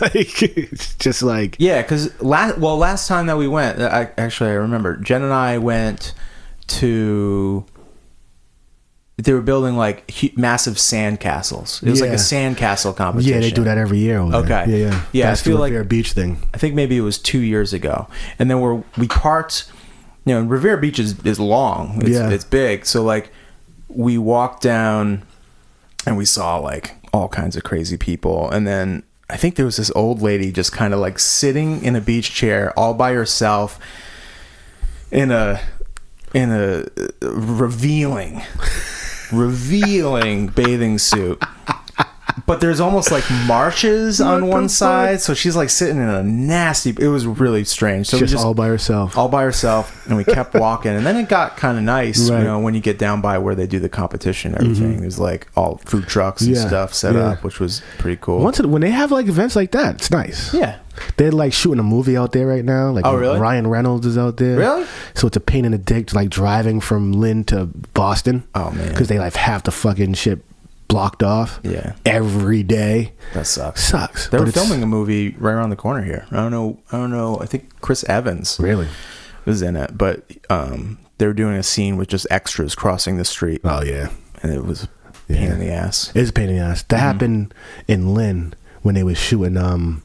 Like it's just like because last time that we went, I remember Jen and I went to. They were building like massive sand castles. It was like a sand castle competition. Yeah, they do that every year. Okay. Yeah. That's I feel the Revere Beach thing. I think maybe it was 2 years ago, and then we parked. You know, Revere Beach is long. It's big. So like, we walked down, and we saw like all kinds of crazy people, and then I think there was this old lady just kind of like sitting in a beach chair all by herself. in a revealing bathing suit. But there's almost like marshes on one side, so she's like sitting in a nasty. It was really strange. So just all by herself, and we kept walking, and then it got kind of nice. Right. You know, when you get down by where they do the competition, and everything. There's like all food trucks and stuff set up, which was pretty cool. When they have like events like that, it's nice. Yeah, they're like shooting a movie out there right now. Like, really? Ryan Reynolds is out there. Really? So it's a pain in the dick, like driving from Lynn to Boston. Oh man, because they like have the fucking shit blocked off. Yeah, every day. That sucks. They were filming a movie right around the corner here. I don't know. I think Chris Evans really was in it, but they were doing a scene with just extras crossing the street. Oh yeah, and it was a pain in the ass. It's a pain in the ass. That happened in Lynn when they was shooting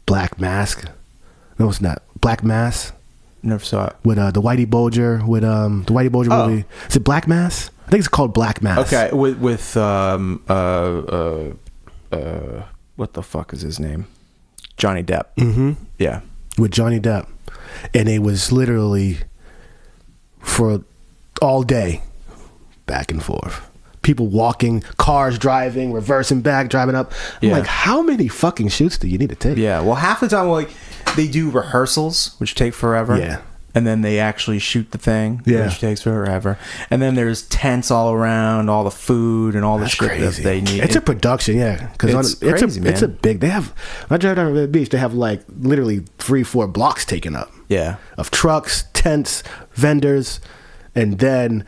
Black Mask. No, it's not Black Mass. Never saw it. With the Whitey Bulger, the Whitey Bulger movie. Is it Black Mass? I think it's called Black Mass. Okay, with what the fuck is his name? Johnny Depp. Mm-hmm. Yeah, with Johnny Depp, and it was literally for all day, back and forth. People walking, cars driving, reversing back, driving up. I'm like, how many fucking shoots do you need to take? Yeah, well, half the time, like, they do rehearsals, which take forever. Yeah. And then they actually shoot the thing, which takes forever. And then there's tents all around, all the food and all the shit that they need. It's a production, yeah. Because it's a big. They have. I drive down to the beach. They have like literally 3-4 blocks taken up. Yeah. Of trucks, tents, vendors, and then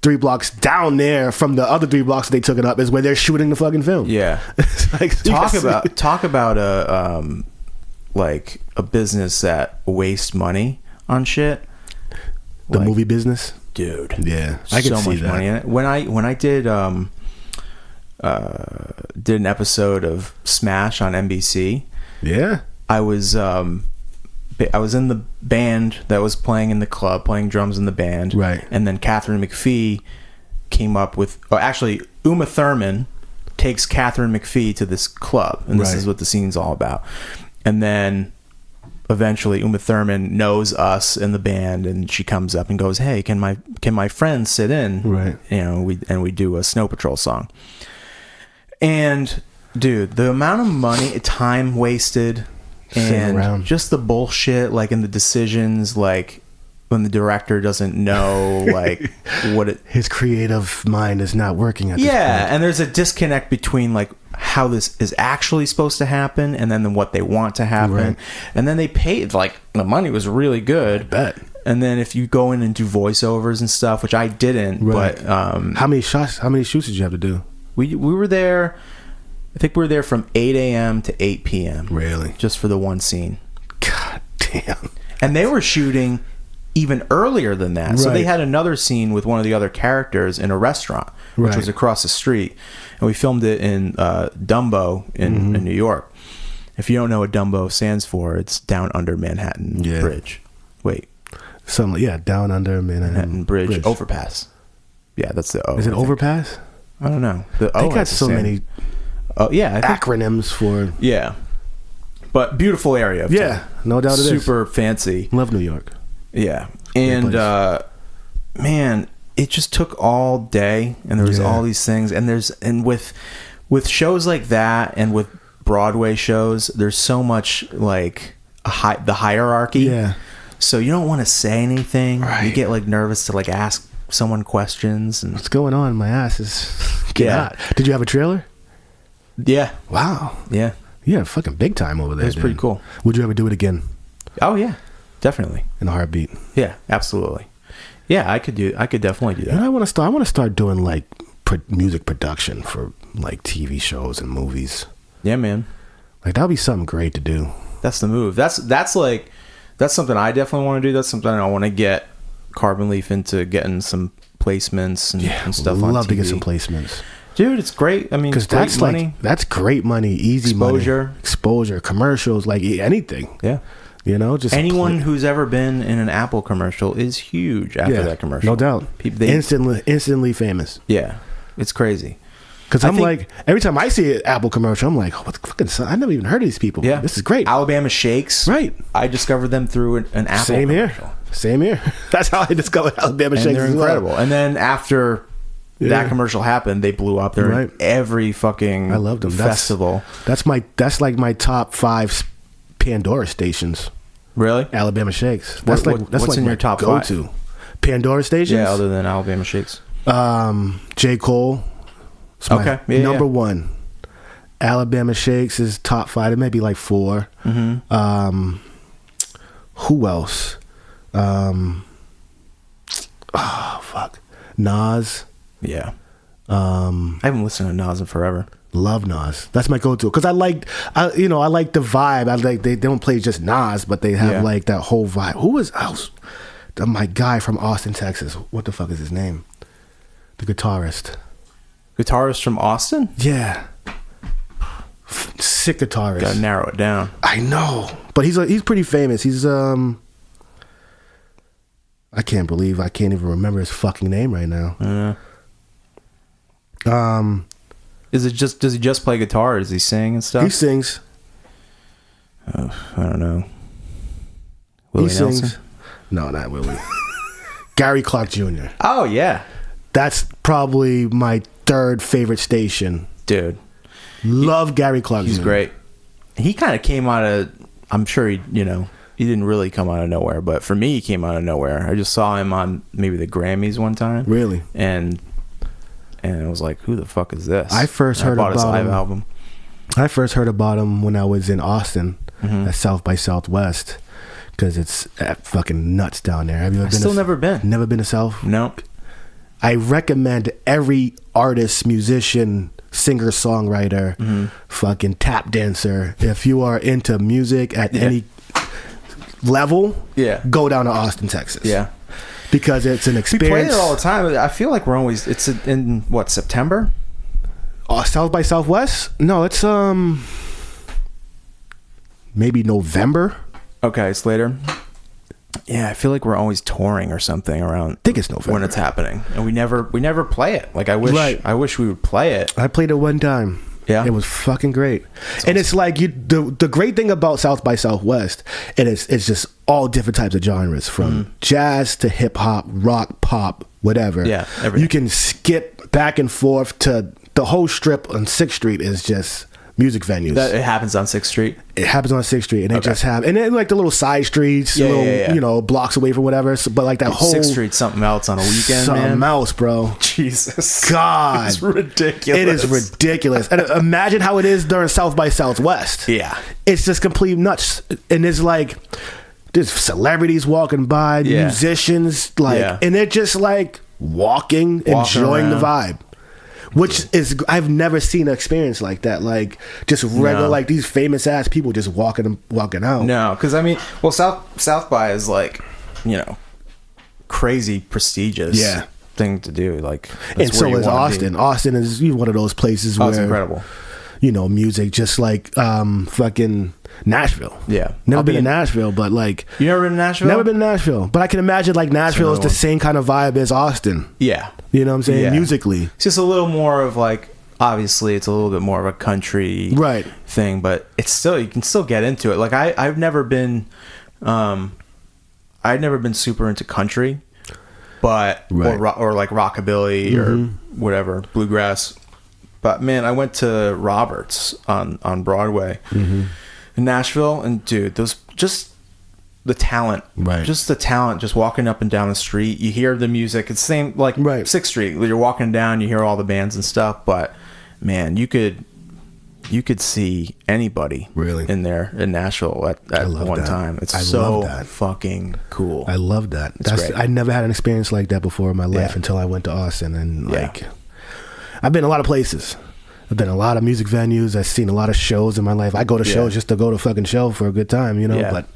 3 blocks down there from the other 3 blocks that they took it up is where they're shooting the fucking film. Yeah. Like, talk about a like a business that wastes money on shit. The movie business, dude. Yeah, I can so see much that. money in it. When I did an episode of Smash on NBC. Yeah, I was in the band that was playing in the club, playing drums in the band. Right. And then Catherine McPhee came up with, actually, Uma Thurman takes Catherine McPhee to this club, and this is what the scene's all about. And then eventually Uma Thurman knows us in the band, and she comes up and goes, "Hey, can my friend sit in?" Right. You know, we do a Snow Patrol song. And dude, the amount of money, time wasted, and just the bullshit, like in the decisions, like when the director doesn't know, like his creative mind is not working at this point. And there's a disconnect between like how this is actually supposed to happen and then what they want to happen. Right. And then they paid, like, the money was really good. I bet. And then if you go in and do voiceovers and stuff, which I didn't, but how many shoots did you have to do? We were there, I think we were there from 8 a.m. to 8 p.m. Really? Just for the one scene. God damn. And they were shooting even earlier than that. So they had another scene with one of the other characters in a restaurant, which was across the street. And we filmed it in Dumbo in New York. If you don't know what Dumbo stands for, it's down under Manhattan Bridge. Wait. Down under Manhattan Bridge. Overpass. Yeah, that's the O. Is it overpass? I don't know. They got so many acronyms for... Yeah. But beautiful area. No doubt it is. Super fancy. Love New York. Yeah. And, man, it just took all day, and there was all these things, and with shows like that and with Broadway shows, there's so much like the hierarchy. Yeah. So you don't want to say anything. Right. You get like nervous to like ask someone questions. And what's going on? My ass is getting hot. Did you have a trailer? Yeah. Wow. Yeah. Yeah, fucking big time over there. It was pretty cool. Would you ever do it again? Oh yeah, definitely. In a heartbeat. Yeah, absolutely. Yeah, I could definitely do that. And I want to start doing like music production for like TV shows and movies. Yeah, man. Like that'd be something great to do. That's the move. That's something I definitely want to do. That's something I want to get Carbon Leaf into, getting some placements and stuff on TV. Love to get some placements. Dude, it's great. I mean, because that's money. Like that's great money, easy exposure, commercials, like anything. Yeah, you know, just anyone who's ever been in an Apple commercial is huge after that commercial. No doubt, instantly famous. Yeah, it's crazy. Because I'm like, every time I see an Apple commercial, I'm like, oh, what the fucking? I never even heard of these people. Yeah, this is great. Alabama Shakes. Right. I discovered them through an Apple. Same commercial. Here. Same here. That's how I discovered Alabama Shakes. They're incredible. And then after that commercial happened, they blew up. They're in every fucking I loved them. festival. That's like my top 5 Pandora stations. Really? Alabama Shakes. That's what's like in my your top go-to. 5? Pandora stations? Yeah, other than Alabama Shakes. J. Cole. Okay. Number 1. Alabama Shakes is top 5. It may be like 4. Mm-hmm. Who else? Oh fuck. Nas. Yeah. I haven't listened to Nas in forever. Love Nas. That's my go-to because I like the vibe. I like they don't play just Nas, but they have like that whole vibe. Who is else? My guy from Austin, Texas. What the fuck is his name? The guitarist. Guitarist from Austin? Yeah. Sick guitarist. Gotta narrow it down. I know, but he's pretty famous. He's I can't believe I can't even remember his fucking name right now. Does he just play guitar or does he sing and stuff? He sings. I don't know. Willie He Nelson? sings. No, not Willie. Gary Clark Jr. Oh yeah. That's probably my 3rd favorite station. Dude. Love Gary Clark Jr. He's great. He kind of came out of, I'm sure he didn't really come out of nowhere, but for me, he came out of nowhere. I just saw him on maybe the Grammys one time. Really? And I was like, who the fuck is this? I first heard bought about his live him. album. I first heard about him when I was in Austin at South by Southwest because it's fucking nuts down there. Have you ever been? Never been. Never been to South? Nope. I recommend every artist, musician, singer, songwriter, fucking tap dancer. If you are into music at any level, go down to Austin, Texas. Yeah. Because it's an experience. We play there all the time. I feel like it's in what, September? South by Southwest? No, it's maybe November. Okay, it's later. Yeah, I feel like we're always touring or something around. I think it's November when it's happening, and we never play it. Like I wish we would play it. I played it one time. Yeah, it was fucking great. And it's like the great thing about South by Southwest, it's just all different types of genres, from jazz to hip hop, rock, pop, whatever. Yeah, everything. You can skip back and forth to the whole strip on 6th Street is just music venues. It happens on 6th Street. It happens on 6th Street, and they just have, and then like the little side streets, blocks away from whatever. So, but like that whole 6th Street, something else on a weekend, something else, bro. Jesus, God, it's ridiculous. It is ridiculous. And imagine how it is during South by Southwest. Yeah, it's just complete nuts, and it's like there's celebrities walking by, musicians, and they're just like walking enjoying around. the vibe. Which is, I've never seen an experience like that. Like just regular, like these famous ass people just walking out. No, because I mean, well, South by is like, crazy prestigious thing to do. Like, and so is Austin. Austin is one of those places where it's incredible. Music just like fucking Nashville. Yeah, never been to Nashville, but like you never been to Nashville. Never been to Nashville, but I can imagine like Nashville is the same kind of vibe as Austin. Yeah. You know what I'm saying? Yeah. Musically. It's just a little more of like, obviously it's a little bit more of a country thing, but it's still, you can still get into it. Like I've never been super into country, but or like rockabilly or whatever, bluegrass. But man, I went to Roberts on Broadway in Nashville, and dude, those just the talent, just walking up and down the street. You hear the music. It's the same like 6th Street. You're walking down, you hear all the bands and stuff. But man, you could see anybody in there in Nashville at one time. It's so fucking cool. I love that. Great. I never had an experience like that before in my life until I went to Austin, and I've been a lot of places. I've been a lot of music venues. I've seen a lot of shows in my life. I go to shows just to go to fucking show for a good time, But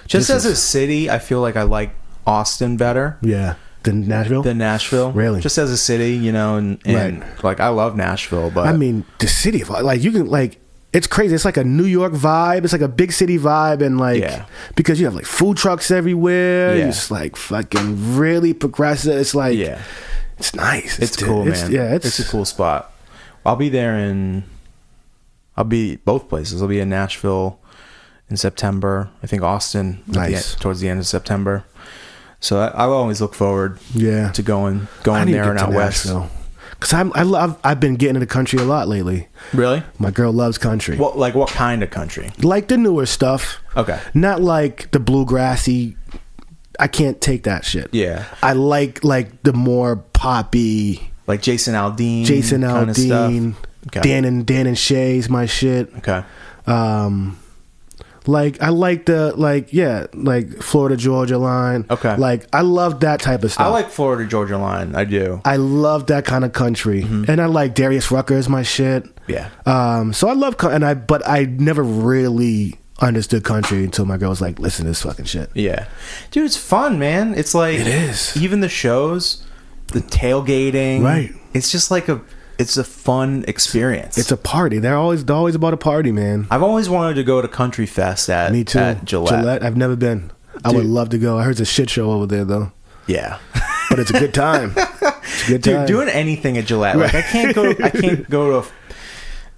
just as a city, I feel like I like Austin better. Yeah. Than Nashville? Really? Just as a city, and like I love Nashville, but I mean the city of like you can like it's crazy. It's like a New York vibe. It's like a big city vibe, and like because you have like food trucks everywhere. It's like fucking really progressive. It's like it's nice. It's cool, man. It's a cool spot. I'll be both places. I'll be in Nashville in September. I think Austin towards the end of September. So I always look forward to going there and out west. Because I've been getting into the country a lot lately. Really? My girl loves country. What kind of country? Like the newer stuff. Okay. Not like the bluegrassy. I can't take that shit. Yeah. I like the more poppy. Like Jason Aldean kind of stuff. Okay. Dan and Shay's my shit. Okay. Like I like like Florida Georgia line. Okay. Like I love that type of stuff. I like Florida Georgia line. I do. I love that kind of country, and I like Darius Rucker's my shit. Yeah. So I love but I never really understood country until my girl was like, "Listen to this fucking shit." Yeah, dude, it's fun, man. It's like it is. Even the shows, the tailgating, right? It's just like it's a fun experience. It's a party. They're always about a party, man. I've always wanted to go to Country Fest at Me too. At Gillette. I've never been. I would love to go. I heard it's a shit show over there though. Yeah. But it's a good time. It's a good time. Dude, doing anything at Gillette. Like I can't go to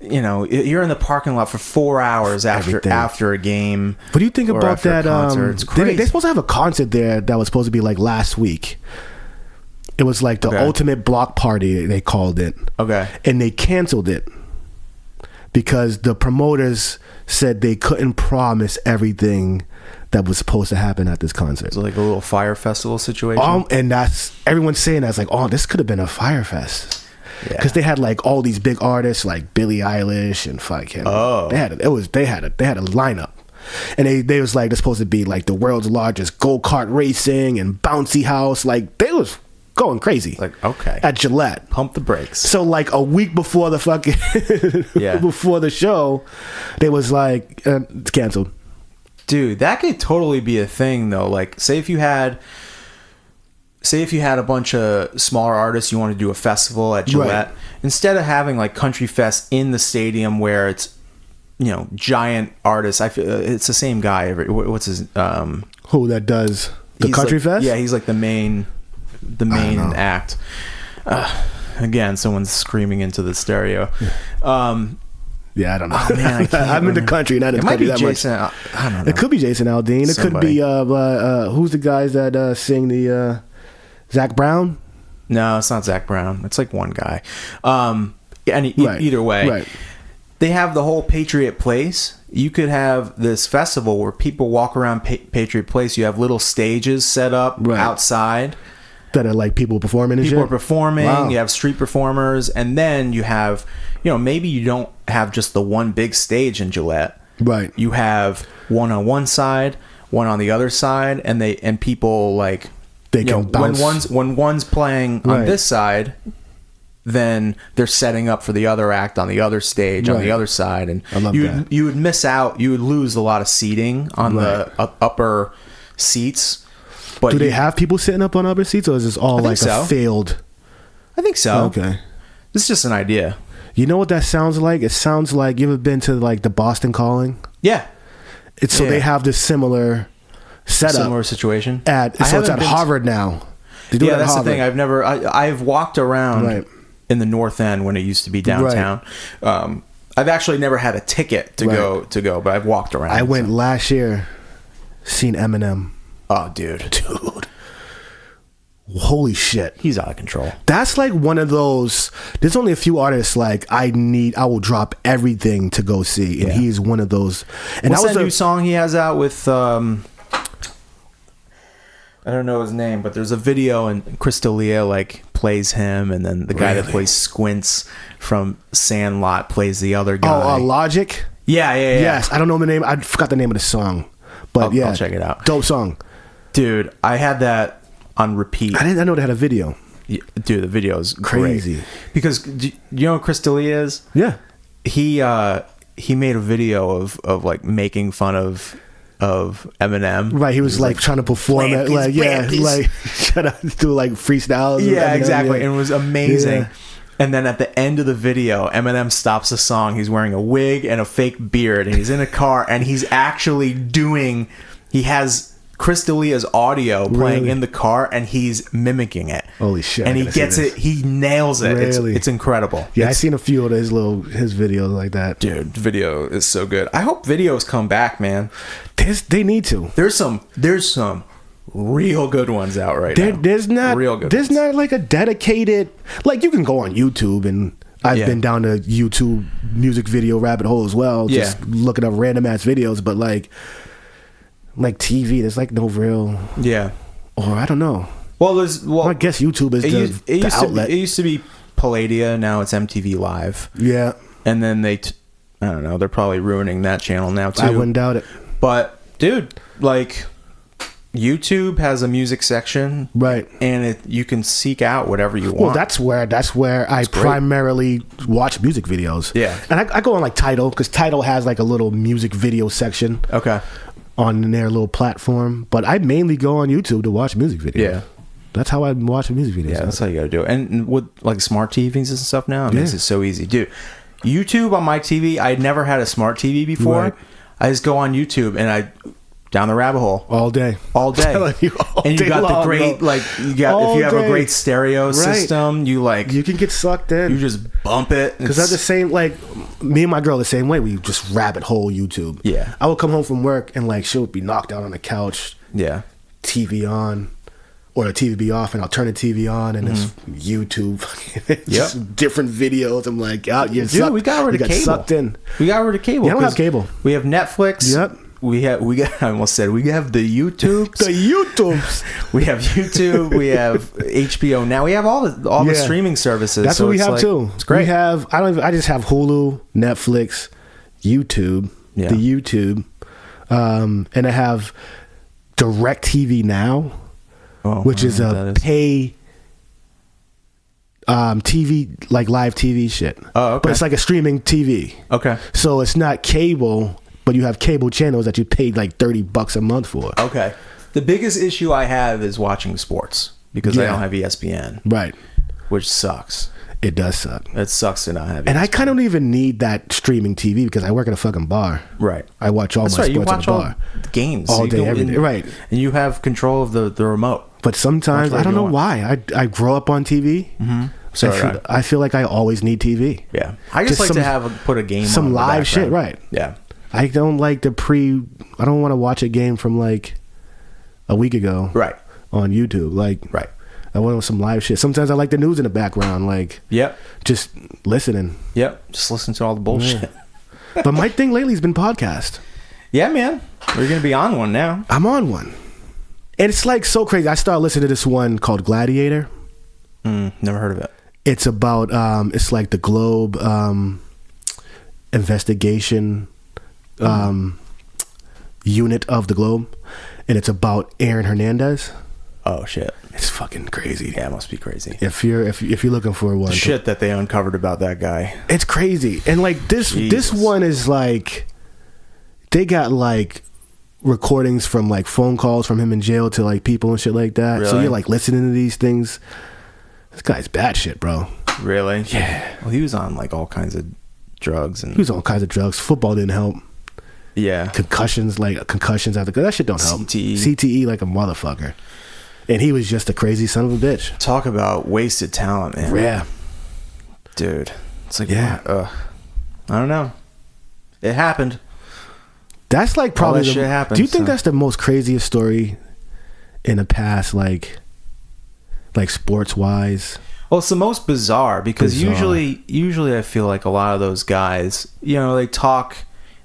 you're in the parking lot for 4 hours after a game. What do you think about that? It's crazy. They're supposed to have a concert there that was supposed to be like last week. It was like the ultimate block party, they called it. Okay. And they canceled it because the promoters said they couldn't promise everything that was supposed to happen at this concert. So like a little fire festival situation. And that's everyone's saying that's like, oh, this could have been a fire fest. Because they had like all these big artists like Billie Eilish and fucking. Oh. They had a lineup. And they was like, they're supposed to be like the world's largest go-kart racing and bouncy house. Like they was going crazy. Like, okay. At Gillette. Pump the brakes. So like a week before the fucking before the show, they was like, it's canceled. Dude, that could totally be a thing though. Like say if you had a bunch of smaller artists, you want to do a festival at Gillette, instead of having like Country Fest in the stadium where it's, giant artists. I feel it's the same guy. What's his who that does the Country Fest? Yeah, he's like the main act. Again, someone's screaming into the stereo. Yeah, I don't know. Oh, man, I'm in the country, not in the country that Jason, much. I don't know. It could be Jason Aldean. It could be who's the guys that sing the Zach Brown? No, it's not Zach Brown. It's like one guy. Either way, they have the whole Patriot Place. You could have this festival where people walk around Patriot Place. You have little stages set up outside that are like people performing. People are performing. Wow. You have street performers, and then you have, maybe you don't have just the one big stage in Gillette. Right. You have one on one side, one on the other side, and people like they can bounce. When one's playing on this side, then they're setting up for the other act on the other stage on the other side, and you would miss out. You would lose a lot of seating on the upper seats. But do they have people sitting up on upper seats, or is this all like a failed? I think so. Okay, this is just an idea. You know what that sounds like? It sounds like, you ever been to like the Boston Calling? Yeah. They have this similar setup, similar situation. It's at Harvard now. That's the thing. I've walked around in the North End when it used to be downtown. I've actually never had a ticket to go, but I've walked around. I went last year, seen Eminem. Oh, dude. Holy shit. He's out of control. That's like one of those, there's only a few artists like I will drop everything to go see, and he's one of those. And what's that new song he has out with I don't know his name, but there's a video and Chris D'Elia like plays him, and then the guy that plays Squints from Sandlot plays the other guy. Logic? Yeah. Yes, I don't know the name. I forgot the name of the song. But I'll check it out. Dope song. Dude, I had that on repeat. I didn't know they had a video. Yeah, dude, the video is crazy. Great. Because you know what Chris D'Elia is? Yeah. He made a video of like making fun of Eminem. Right, he was like trying to perform it, like trying to do like freestyles. Yeah, exactly. And it was amazing. Yeah. And then at the end of the video, Eminem stops the song. He's wearing a wig and a fake beard, and he's in a car, and he's actually he has Chris D'Elia's audio playing in the car, and he's mimicking it. Holy shit. And he gets it. He nails it. Really? It's incredible. Yeah, I've seen a few of his videos like that. Dude, video is so good. I hope videos come back, man. They need to. There's some real good ones out right now. There's not real good there's ones. not like a dedicated, like, you can go on YouTube, and I've been down to YouTube music video rabbit hole as well, just looking up random ass videos, but like TV, there's like no real, or I don't know. Well, I guess YouTube is the outlet. It used to be Palladia, now it's MTV Live. Yeah. And then I don't know, they're probably ruining that channel now too. I wouldn't doubt it. But dude, like, YouTube has a music section, right? And you can seek out whatever you want. Well, that's where I primarily watch music videos. Yeah, and I go on like Tidal, because Tidal has like a little music video section. Okay. On their little platform, but I mainly go on YouTube to watch music videos. Yeah, that's how I watch music videos. Yeah, that's how you got to do it. And with like smart TVs and stuff now, it makes it so easy, dude. YouTube on my TV, I never had a smart TV before. Right. I just go on YouTube and I down the rabbit hole all day. And you got the great, like, if you have a great stereo system, you can get sucked in. You just bump it, because they're the same. Like, me and my girl the same way. We just rabbit hole YouTube. Yeah, I would come home from work and like she'll be knocked out on the couch. Yeah, TV on, or the TV be off, and I'll turn the TV on, and it's YouTube. Just different videos. I'm like, we got rid of cable. Sucked in. We got rid of cable. Yeah, I don't have cable. We have Netflix. Yep. I almost said we have the YouTubes. The YouTubes. We have YouTube. We have HBO. Now we have all the streaming services. That's what we have too. It's great. We have. I just have Hulu, Netflix, YouTube, the YouTube, and I have DirecTV Now, which is a pay TV, like live TV shit. Oh, okay. But it's like a streaming TV. Okay. So it's not cable, but you have cable channels that you paid like $30 a month for. Okay. The biggest issue I have is watching sports, because I don't have ESPN. Right. Which sucks. It does suck. It sucks to not have ESPN. And I kind of don't even need that streaming TV, because I work at a fucking bar. Right. I watch all my sports you watch at the bar. All the games. All day, every day. Right. And you have control of the remote. But sometimes, I don't know why. I grow up on TV. Mm-hmm. I feel like I always need TV. Yeah. I just like to put a game on. Some live shit, right. Yeah. I don't like I don't want to watch a game from like a week ago. Right. On YouTube. Like, right. I want some live shit. Sometimes I like the news in the background. Like, just listening. Yep. Just listen to all the bullshit. Yeah. But my thing lately has been podcast. Yeah, man. We're going to be on one now. I'm on one. And it's like so crazy. I started listening to this one called Gladiator. Never heard of it. It's about, it's like the Globe investigation unit of the Globe. And it's about Aaron Hernandez. Oh, shit. It's fucking crazy. Yeah, it must be crazy. If you're looking for one. The shit that they uncovered about that guy. It's crazy. And like this one is like, they got like recordings from like phone calls from him in jail to like people and shit like that. Really? So you're like listening to these things. This guy's bad shit, bro. Really? Yeah. Well, he was on like all kinds of drugs. He was on all kinds of drugs. Football didn't help. Yeah. Concussions after that shit don't help. CTE like a motherfucker. And he was just a crazy son of a bitch. Talk about wasted talent, man. Yeah. Dude. It's like, I don't know. It happened. That's like probably shit happened. Do you think that's the most craziest story in the past, like sports wise? Well, it's the most bizarre, because usually I feel like a lot of those guys, they talk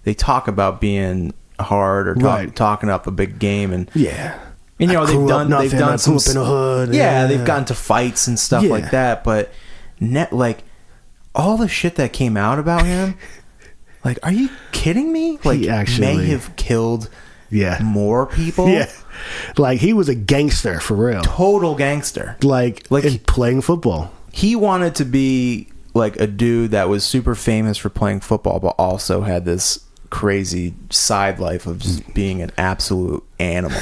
about being hard or talking up a big game, and and they've done some in the hood. They've gotten to fights and stuff like that, but like all the shit that came out about him, like, are you kidding me? Like, he actually may have killed more people. Yeah. Like, he was a gangster for real. Total gangster. Like playing football. He wanted to be like a dude that was super famous for playing football, but also had this crazy side life of just being an absolute animal.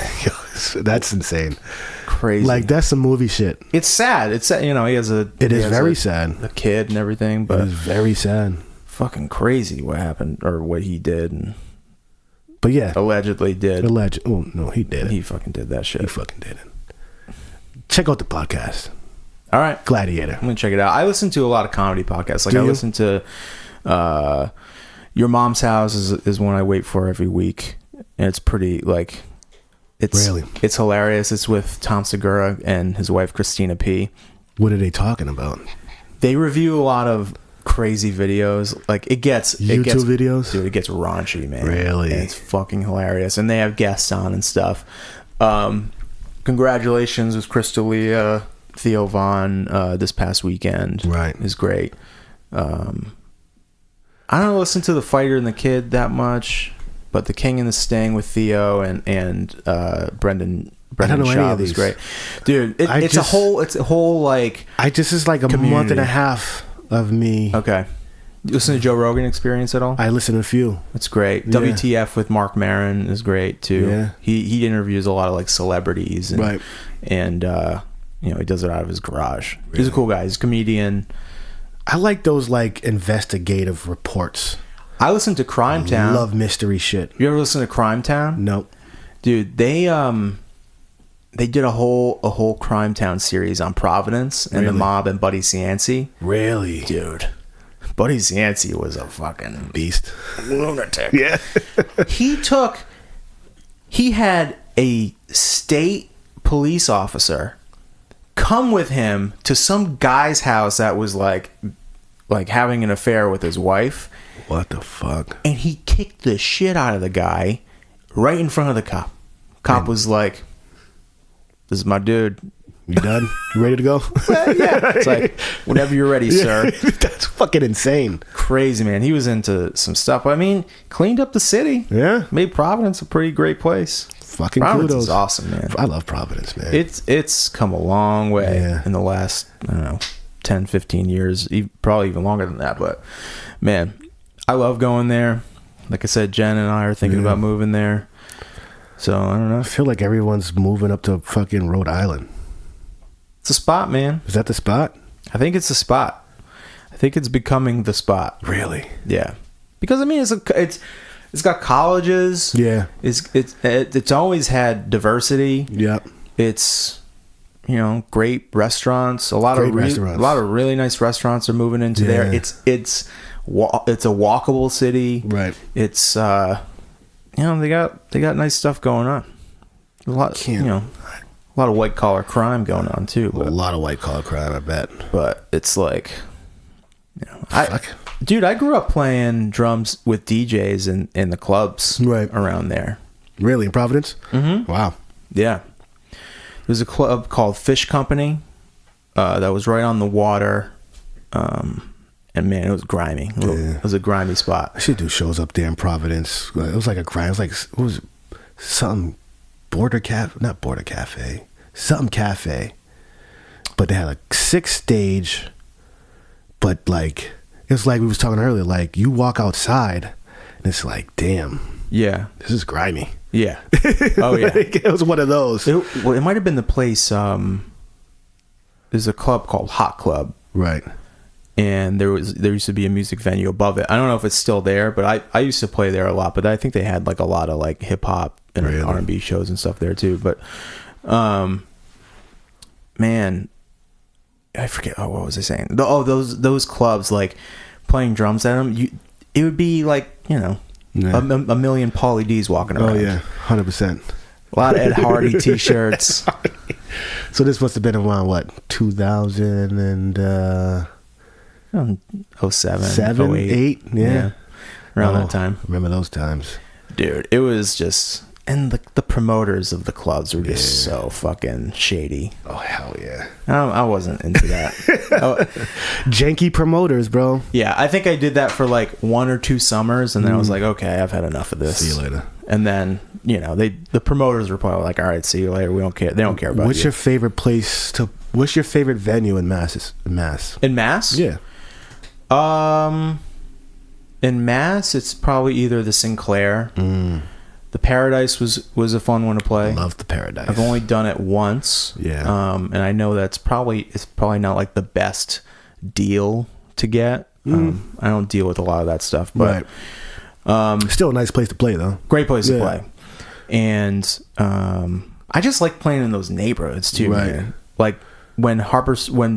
That's insane. Crazy. Like, that's some movie shit. It's sad. It's sad. He has very sad. A kid and everything, but it is very sad. Fucking crazy what happened, or what he did, and but allegedly did. Oh no, he did it. He fucking did that shit. He fucking did it. Check out the podcast. All right, Gladiator. I'm gonna check it out. I listen to a lot of comedy podcasts. Like, I listen to Your Mom's House is one I wait for every week, and it's pretty, like, It's hilarious. It's with Tom Segura and his wife Christina P. What are they talking about? They review a lot of crazy videos. Like YouTube videos? Dude, it gets raunchy, man. Really? And it's fucking hilarious. And they have guests on and stuff. Congratulations with Chris D'Elia, Theo Von this past weekend. Right. Is great. I don't listen to The Fighter and the Kid that much, but The King and the Sting with Theo and Brendan I don't know any Schaub of these. is great. Dude, it's a whole like this is like a community. month and a half of me. Okay. You listen to Joe Rogan Experience at all? I listen to a few. It's great. Yeah. WTF with Mark Maron is great too. Yeah. He interviews a lot of like celebrities and Right. And he does it out of his garage. Really? He's a cool guy. He's a comedian. I like those like investigative reports. I listen to Crime Town. Love mystery shit. You ever listen to Crime Town? Nope. Dude, they did a whole Crime Town series on Providence and the mob and Buddy Cianci. Really? Dude. Buddy Cianci was a fucking beast. Lunatic. Yeah. He had a state police officer come with him to some guy's house that was like having an affair with his wife. What the fuck? And he kicked the shit out of the guy right in front of the cop. Cop was like, "This is my dude. You done? You ready to go?" Yeah. It's like, whenever you're ready, sir. That's fucking insane. Crazy, man. He was into some stuff. I mean, cleaned up the city. Yeah. Made Providence a pretty great place. Fucking Providence kudos. is awesome, man. I love Providence, man. It's come a long way in the last, I don't know, 10, 15 years, probably even longer than that. But, man, I love going there. Like I said, Jen and I are thinking about moving there. So, I don't know. I feel like everyone's moving up to fucking Rhode Island. It's a spot, man. Is that the spot? I think it's the spot. I think it's becoming the spot. Really? Yeah. Because, I mean, it's got colleges. Yeah. It's always had diversity. Yep. It's, great restaurants. A lot of really nice restaurants are moving into there. It's a walkable city. Right. It's they got nice stuff going on. A lot of white collar crime going on too. A lot of white collar crime, I bet. But it's like, Dude, I grew up playing drums with DJs in the clubs around there. Really? In Providence? Mm-hmm. Wow. Yeah. There's a club called Fish Company that was right on the water. And man, it was grimy. It was a grimy spot. I should do shows up there in Providence. It was like a grime. It was like, what was it? Something not Border Cafe. Something cafe. But they had a 6-stage, but like, it was like we was talking earlier, like you walk outside and it's like, damn. Yeah. This is grimy. Yeah. Oh yeah. It was one of those. It might have been the place, there's a club called Hot Club. Right. And there used to be a music venue above it. I don't know if it's still there, but I used to play there a lot. But I think they had like a lot of like hip hop and R&B shows and stuff there too. But, man, I forget. Oh, what was I saying? Those clubs, like playing drums at them. It would be like a million Pauly D's walking around. Oh yeah, 100%. A lot of Ed Hardy t-shirts. So this must have been around what, 2000 and 07, 08. Yeah. Around that time. Remember those times. Dude, it was just, and the promoters of the clubs were just so fucking shady. Oh hell yeah. I wasn't into that. Janky promoters, bro. Yeah, I think I did that for like 1 or 2 summers, and then I was like, okay, I've had enough of this. See you later. And then the promoters were probably like, all right, see you later. We don't care. They don't care about What's your favorite venue in Mass? In Mass? Yeah. In Mass, it's probably either the Sinclair. The Paradise was a fun one to play. I love the Paradise. I've only done it once. Yeah. And I know it's probably not like the best deal to get. I don't deal with a lot of that stuff, but still a nice place to play though. Great place to play. And I just like playing in those neighborhoods too, man. Like when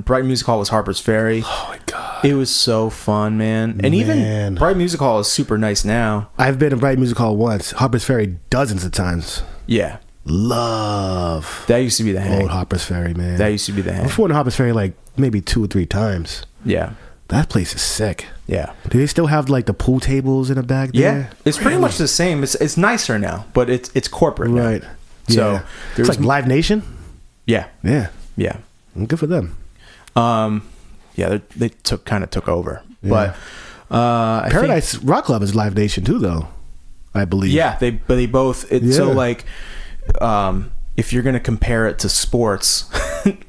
Bright Music Hall was Harper's Ferry. Oh my god. It was so fun, man. And even Bright Music Hall is super nice now. I've been to Bright Music Hall once. Harper's Ferry dozens of times. Yeah. Love. That used to be the hang. Old Harper's Ferry, man. That used to be the hang. I've been to Harper's Ferry like maybe 2 or 3 times. Yeah. That place is sick. Yeah. Do they still have like the pool tables in the back there? Yeah. It's pretty much the same. It's nicer now, but it's corporate now. Right. So Yeah. It's like Live Nation? Yeah. Yeah. Yeah. Good for them. Yeah, they took over. Yeah. But I Paradise think, Rock Club is Live Nation too, though. I believe. Yeah, they both. So like, if you're gonna compare it to sports,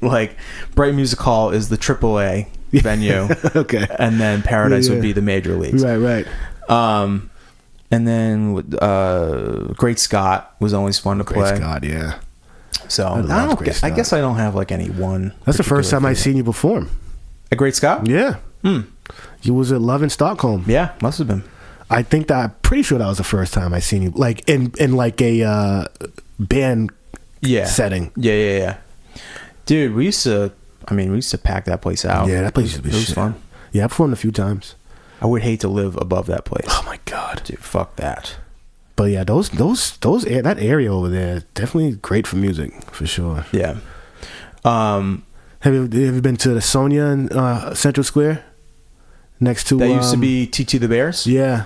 like Bright Music Hall is the AAA venue, okay, and then Paradise would be the major leagues, right. And then Great Scott was always fun to play. Great Scott, yeah. So I guess I don't have like any one. That's the first time I've seen you perform at Great Scott. Yeah. You was at Love in Stockholm. Yeah, must have been. I think that I'm pretty sure that was the first time I seen you, like in like a band setting. Yeah. Dude, we used to pack that place out. Yeah, that place used to be It was fun. Yeah, I performed a few times. I would hate to live above that place. Oh my god, dude, fuck that. But yeah, that area over there definitely great for music for sure. Yeah. Have you been to the Sonia in Central Square? Next to that used to be TT the Bears. Yeah,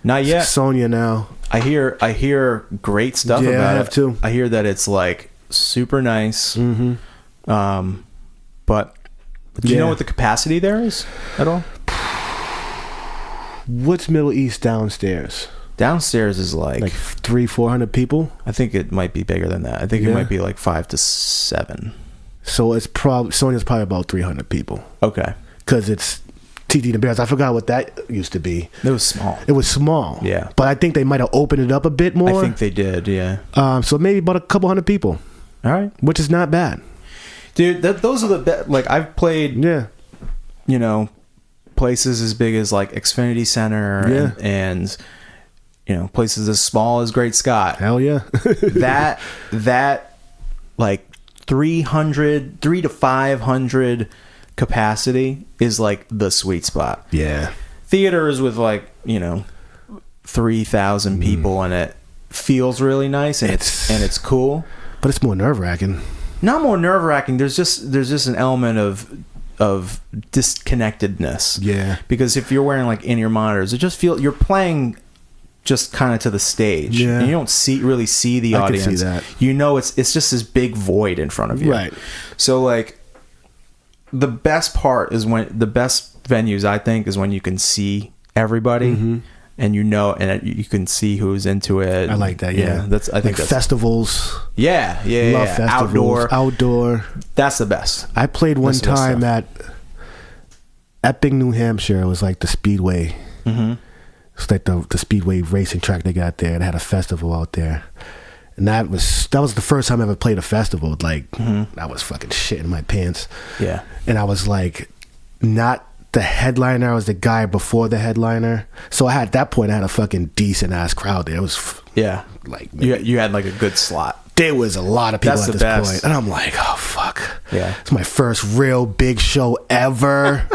not yet. Sonia now. I hear great stuff about it. I have too. I hear that it's like super nice. But do you know what the capacity there is at all? What's Middle East downstairs? Downstairs is like 300-400 people. I think it might be bigger than that. I think it might be like 5 to 7. So it's Sonia's probably about 300 people. Okay, because it's TT the Bears. I forgot what that used to be. It was small. Yeah. But I think they might have opened it up a bit more. I think they did, yeah. So maybe about a couple hundred people. All right. Which is not bad. Dude, those are the best. Like, I've played, places as big as, like, Xfinity Center and places as small as Great Scott. Hell yeah. that, like, 3 to 500 capacity is like the sweet spot. Yeah. Theaters with like 3,000 people in it feels really nice and it's cool, but it's more nerve-wracking. Not more nerve-wracking. There's just an element of disconnectedness. Yeah. Because if you're wearing like in-ear monitors, it just feels you're playing just kind of to the stage. Yeah. And you don't really see the audience. I can see that. It's just this big void in front of you. Right. So like the best part is when the best venues I think is when you can see everybody and and you can see who's into it. I like that. Yeah. I think that's festivals. Yeah. Love festivals. Outdoor. That's the best. I played one time at Epping, New Hampshire. It was like the Speedway. It's like the Speedway racing track they got there. They had a festival out there. And that was the first time I ever played a festival. Like, I was fucking shit in my pants. Yeah. And I was like, not the headliner. I was the guy before the headliner. So at that point, I had a fucking decent ass crowd there. It was like you had like a good slot. There was a lot of people at this best point. And I'm like, oh fuck. Yeah. It's my first real big show ever.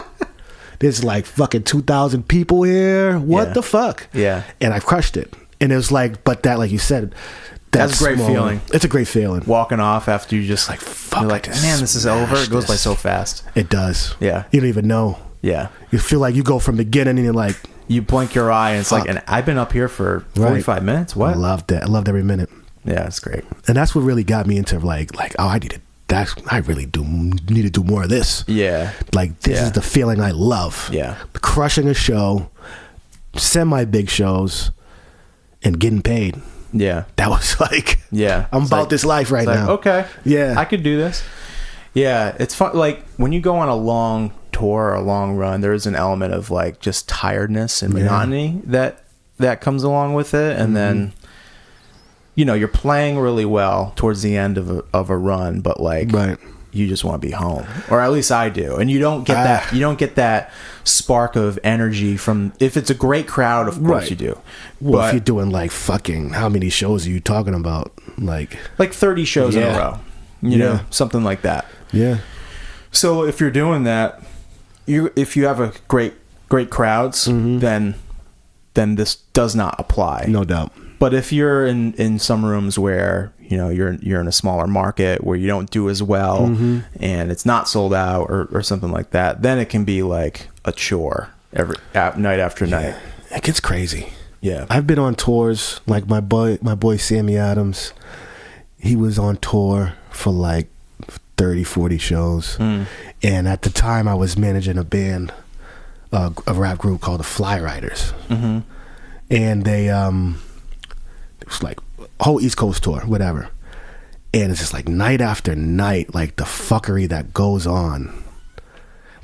There's like fucking 2,000 people here. What the fuck? Yeah. And I crushed it. And it was like, but that, like you said, that's a great feeling. It's a great feeling. Walking off after you just like, fuck, you're like, man, this is over. It goes by so fast. It does. Yeah. You don't even know. Yeah. You feel like you go from beginning and you're like, you blink your eye and it's like, and I've been up here for 45 minutes. What? I loved it. I loved every minute. Yeah, it's great. And that's what really got me into like, oh, I really do need to do more of this. Yeah. Like this is the feeling I love. Yeah. Crushing a show, semi-big shows, and getting paid. Yeah. That was like, I'm about this life right now. Okay. Yeah. I could do this. Yeah. It's fun. Like when you go on a long tour or a long run, there's an element of like just tiredness and monotony that comes along with it. And then, you're playing really well towards the end of a run, but like, you just want to be home, or at least I do. And you don't get that. You don't get that spark of energy from. If it's a great crowd, of course you do. Well, if you're doing like fucking, how many shows are you talking about? Like 30 shows in a row. You know, something like that. Yeah. So if you're doing that, if you have a great crowds, then this does not apply. No doubt. But if you're in some rooms where, you know, you're in a smaller market where you don't do as well and it's not sold out or something like that, then it can be like a chore night after night. It gets crazy. Yeah. I've been on tours, like my boy Sammy Adams. He was on tour for like 30, 40 shows. And at the time I was managing a band, a rap group called the Fly Riders. And they it was like a whole East Coast tour, whatever. And it's just like night after night, like the fuckery that goes on.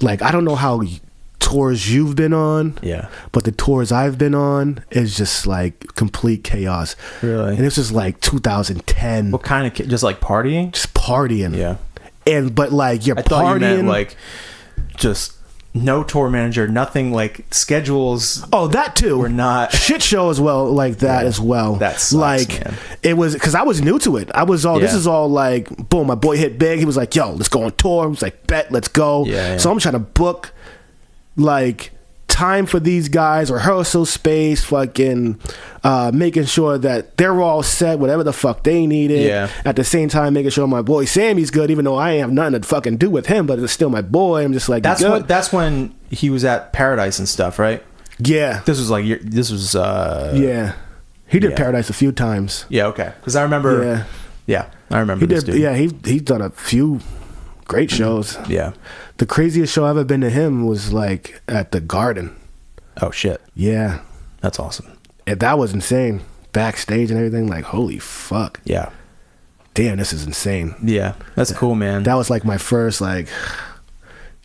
Like, I don't know how tours you've been on, but the tours I've been on is just like complete chaos. Really? And this is like 2010. What kind of just like partying? Just partying. Yeah. And but like you're I thought partying, you meant like just no tour manager, nothing, like schedules. Oh, that too. We're not shit show as well, like that as well. That sucks, like man. It was because I was new to it. I was all this is all like boom. My boy hit big. He was like, "Yo, let's go on tour." I was like, "Bet, let's go." So I'm trying to book like time for these guys, rehearsal space, fucking making sure that they're all set, whatever the fuck they needed. At the same time, making sure my boy Sammy's good, even though I ain't have nothing to fucking do with him, but it's still my boy. I'm just like, that's when he was at Paradise and stuff, right? Yeah. This was yeah. He did Paradise a few times. Yeah, okay. Because I remember I remember this dude. Yeah, he's done a few great shows. Yeah. The craziest show I've ever been to him was like at the Garden. Oh shit. Yeah. That's awesome. And that was insane. Backstage and everything, like holy fuck. Yeah. Damn, this is insane. Yeah. That's cool, man. That was like my first like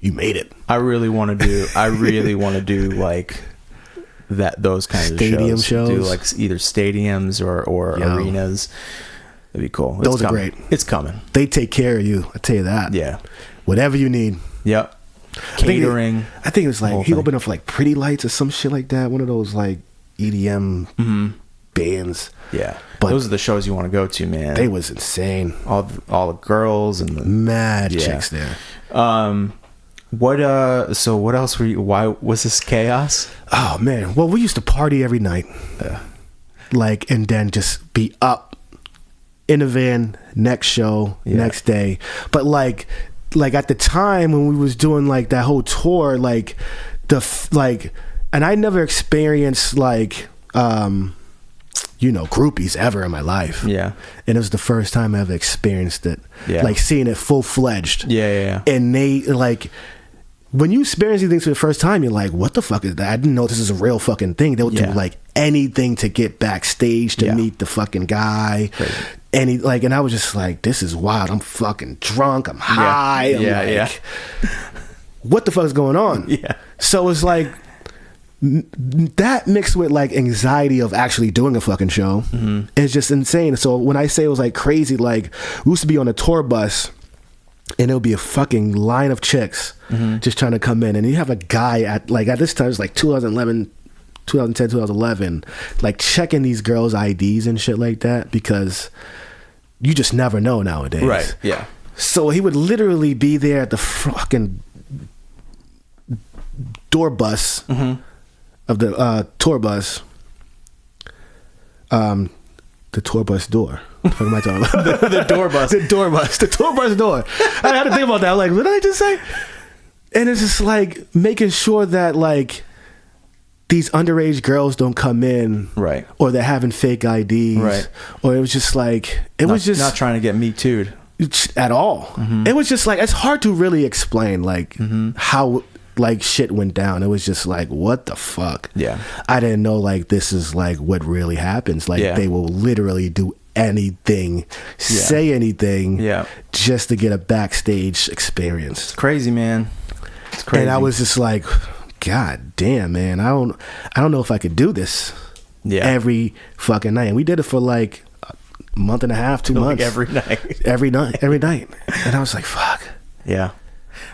you made it. I really want to do like those kinds of stadium shows. Do like either stadiums or arenas. That'd be cool. Those are great. It's coming. They take care of you. I tell you that. Yeah. Whatever you need. Yep. Catering. I think it was like he opened up for like Pretty Lights or some shit like that. One of those like EDM bands. Yeah. But those are the shows you want to go to, man. They was insane. All the girls and the mad chicks there. What else were you? Why was this chaos? Oh man. Well, we used to party every night. Like, and then just be up in a van, next show, next day. But like at the time when we was doing like that whole tour, and I never experienced like groupies ever in my life. Yeah. And it was the first time I ever experienced it. Yeah. Like seeing it full fledged. Yeah. And they like, when you experience these things for the first time, you're like, what the fuck is that? I didn't know this is a real fucking thing. They'll do like anything to get backstage to meet the fucking guy. Crazy. And and I was just like, this is wild. I'm fucking drunk. I'm high. I'm what the fuck is going on? Yeah. So it's like that mixed with like anxiety of actually doing a fucking show is just insane. So when I say it was like crazy, like we used to be on a tour bus and it'll be a fucking line of chicks just trying to come in, and you have a guy at this time, it's like 2010, 2011, like checking these girls' IDs and shit like that, because you just never know nowadays. Right. Yeah. So he would literally be there at the fucking door bus of the tour bus. The tour bus door. What am I talking about? the door bus. The door bus. The tour bus door. I had to think about that. I'm like, what did I just say? And it's just like making sure that like these underage girls don't come in, right? Or they're having fake IDs, right? Or it was just like was just not trying to get me too'd at all. It was just like, it's hard to really explain like how like shit went down. It was just like, what the fuck? Yeah. I didn't know like this is like what really happens. Like they will literally do anything, say anything, just to get a backstage experience. It's crazy, man. It's crazy. And I was just like, God damn, man, I don't know if I could do this every fucking night. And we did it for like a month and a half, 2 months. Like every night. And I was like, fuck. Yeah.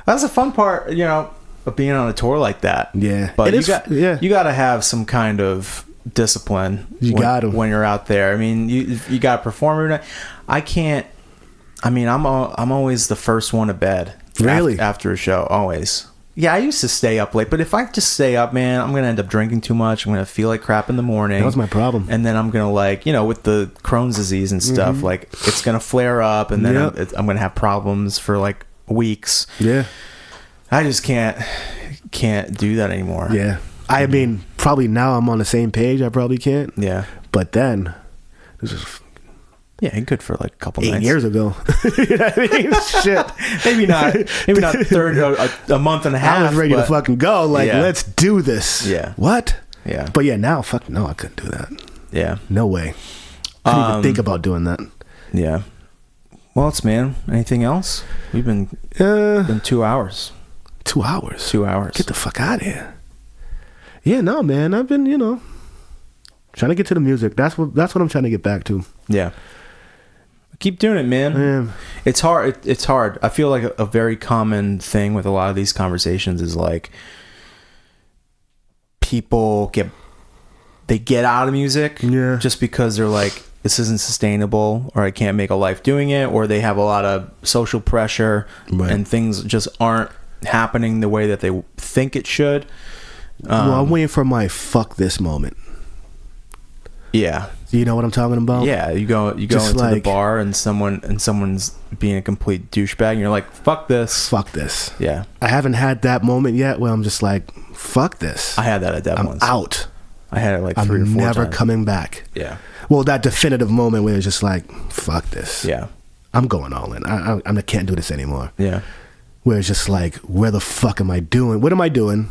That's the fun part, of being on a tour like that. Yeah. But you got to have some kind of discipline. When you're out there. I mean, you got to perform every night. I'm always the first one to bed. Really? After a show, always. Yeah, I used to stay up late, but if I just stay up, man, I'm gonna end up drinking too much. I'm gonna feel like crap in the morning. That was my problem. And then I'm gonna with the Crohn's disease and stuff, like it's gonna flare up, and then I'm gonna have problems for like weeks. Yeah, I just can't do that anymore. Yeah, I mean, probably now I'm on the same page. I probably can't. Yeah, but then this is. Yeah, good for like a couple 8 nights. years ago. You know what I mean? Shit. Maybe not a month and a half. I was ready to fucking go. Like, let's do this. Yeah. What? Yeah. But yeah, now, fuck no, I couldn't do that. Yeah. No way. I didn't even think about doing that. Yeah. Well, it's man. Anything else? We've been 2 hours. 2 hours? 2 hours. Get the fuck out of here. Yeah, no, man. I've been, trying to get to the music. That's what I'm trying to get back to. Yeah. Keep doing it, man. Yeah. It's hard. It's hard. I feel like a very common thing with a lot of these conversations is like people get out of music just because they're like, this isn't sustainable, or I can't make a life doing it, or they have a lot of social pressure and things just aren't happening the way that they think it should. Well, I'm waiting for my fuck this moment. Yeah. You know what I'm talking about? Yeah, you go into the bar and someone's being a complete douchebag and you're like, fuck this. Fuck this. Yeah. I haven't had that moment yet where I'm just like, fuck this. I had that at that once. I'm out. I had it like 3 or 4 I'm never times. coming back. Yeah. Well, that definitive moment where it's just like, fuck this. Yeah. I'm going all in. I can't do this anymore. Yeah. Where it's just like, where the fuck am I doing? What am I doing?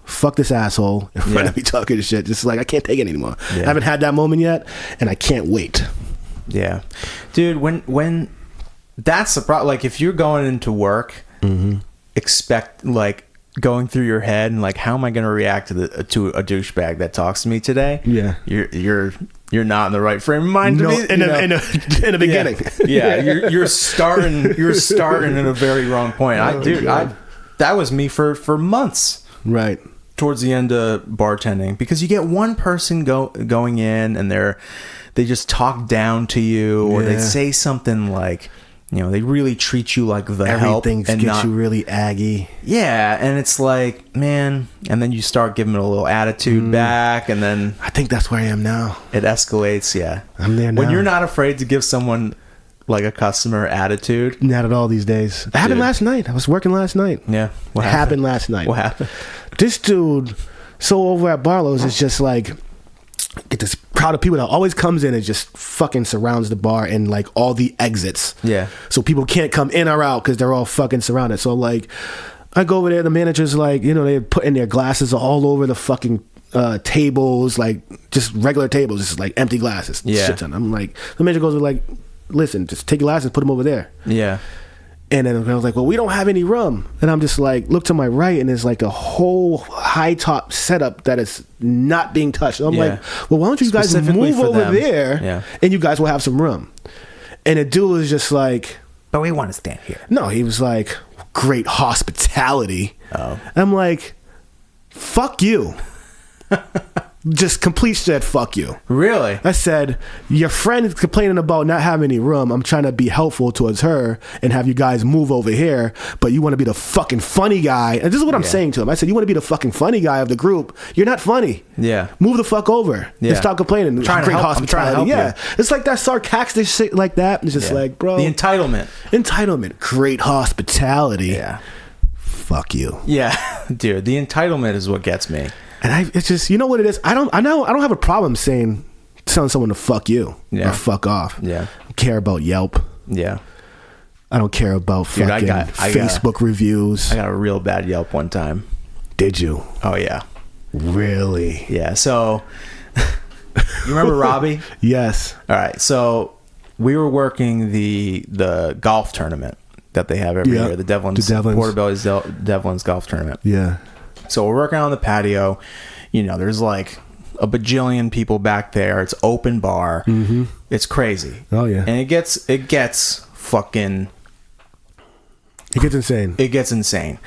Fuck this asshole in front of me talking shit. Just like, I can't take it anymore. Yeah. I haven't had that moment yet, and I can't wait. Yeah. Dude, when that's the problem. Like, if you're going into work, expect, like, going through your head and, like, how am I going to react to a douchebag that talks to me today? Yeah. You're not in the right frame of mind to be, in the beginning. Yeah. You're starting in a very wrong point. That was me for months. Right. Towards the end of bartending, because you get one person going in and they just talk down to you, or they say something like, they really treat you like the help, and gets you really aggy. Yeah, and it's like, man, and then you start giving it a little attitude back, and then I think that's where I am now. It escalates. Yeah, I'm there now. When you're not afraid to give someone like a customer attitude. Not at all these days. It happened last night. I was working last night. Yeah. What happened last night? What happened? This dude, so over at Barlow's, is just like, get this crowd of people that always comes in and just fucking surrounds the bar and like all the exits. Yeah. So people can't come in or out because they're all fucking surrounded. So like, I go over there, the manager's like, they're putting their glasses all over the fucking tables, like just regular tables, just like empty glasses. Yeah. Shit ton. I'm like, the manager goes like, listen, just take your glasses, put them over there. Yeah. And then I was like, well, we don't have any rum. And I'm just like, look to my right, and there's like a whole high top setup that is not being touched. And I'm like, well, why don't you guys move over there and you guys will have some rum? And the dude was just like, but we want to stand here. No, he was like, great hospitality. Oh. I'm like, fuck you. Just complete shit, fuck you. Really? I said, your friend is complaining about not having any room. I'm trying to be helpful towards her and have you guys move over here, but you want to be the fucking funny guy. And this is what I'm saying to him. I said, you want to be the fucking funny guy of the group. You're not funny. Yeah. Move the fuck over. And stop complaining. I'm trying Great to help, hospitality. yeah. It's like that sarcastic shit like that. It's just like, bro. The entitlement. Great hospitality. Yeah. Fuck you. Yeah. Dude, the entitlement is what gets me. And it's just, you know what it is? I don't have a problem telling someone to fuck you or fuck off. Yeah. I don't care about Yelp. Yeah. I don't care about fucking Facebook reviews. I got a real bad Yelp one time. Did you? Oh yeah. Really? Yeah. So you remember Robbie? Yes. All right. So we were working the golf tournament that they have every year, the Devlin's Portobello's Devlin's golf tournament. Yeah. So we're working on the patio. There's like a bajillion people back there. It's open bar. Mm-hmm. It's crazy. Oh yeah. And it gets fucking. It gets insane. It gets insane.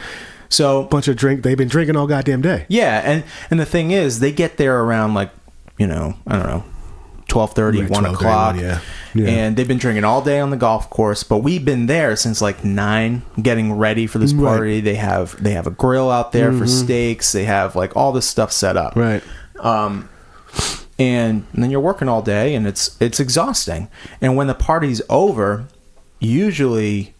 So bunch of drink. They've been drinking all goddamn day. Yeah, and the thing is, they get there around like, I don't know, 12:30, 1 o'clock. Yeah. And they've been drinking all day on the golf course, but we've been there since like 9, getting ready for this party. They have a grill out there for steaks. They have like all this stuff set up. Right. And then you're working all day, and it's exhausting. And when the party's over, usually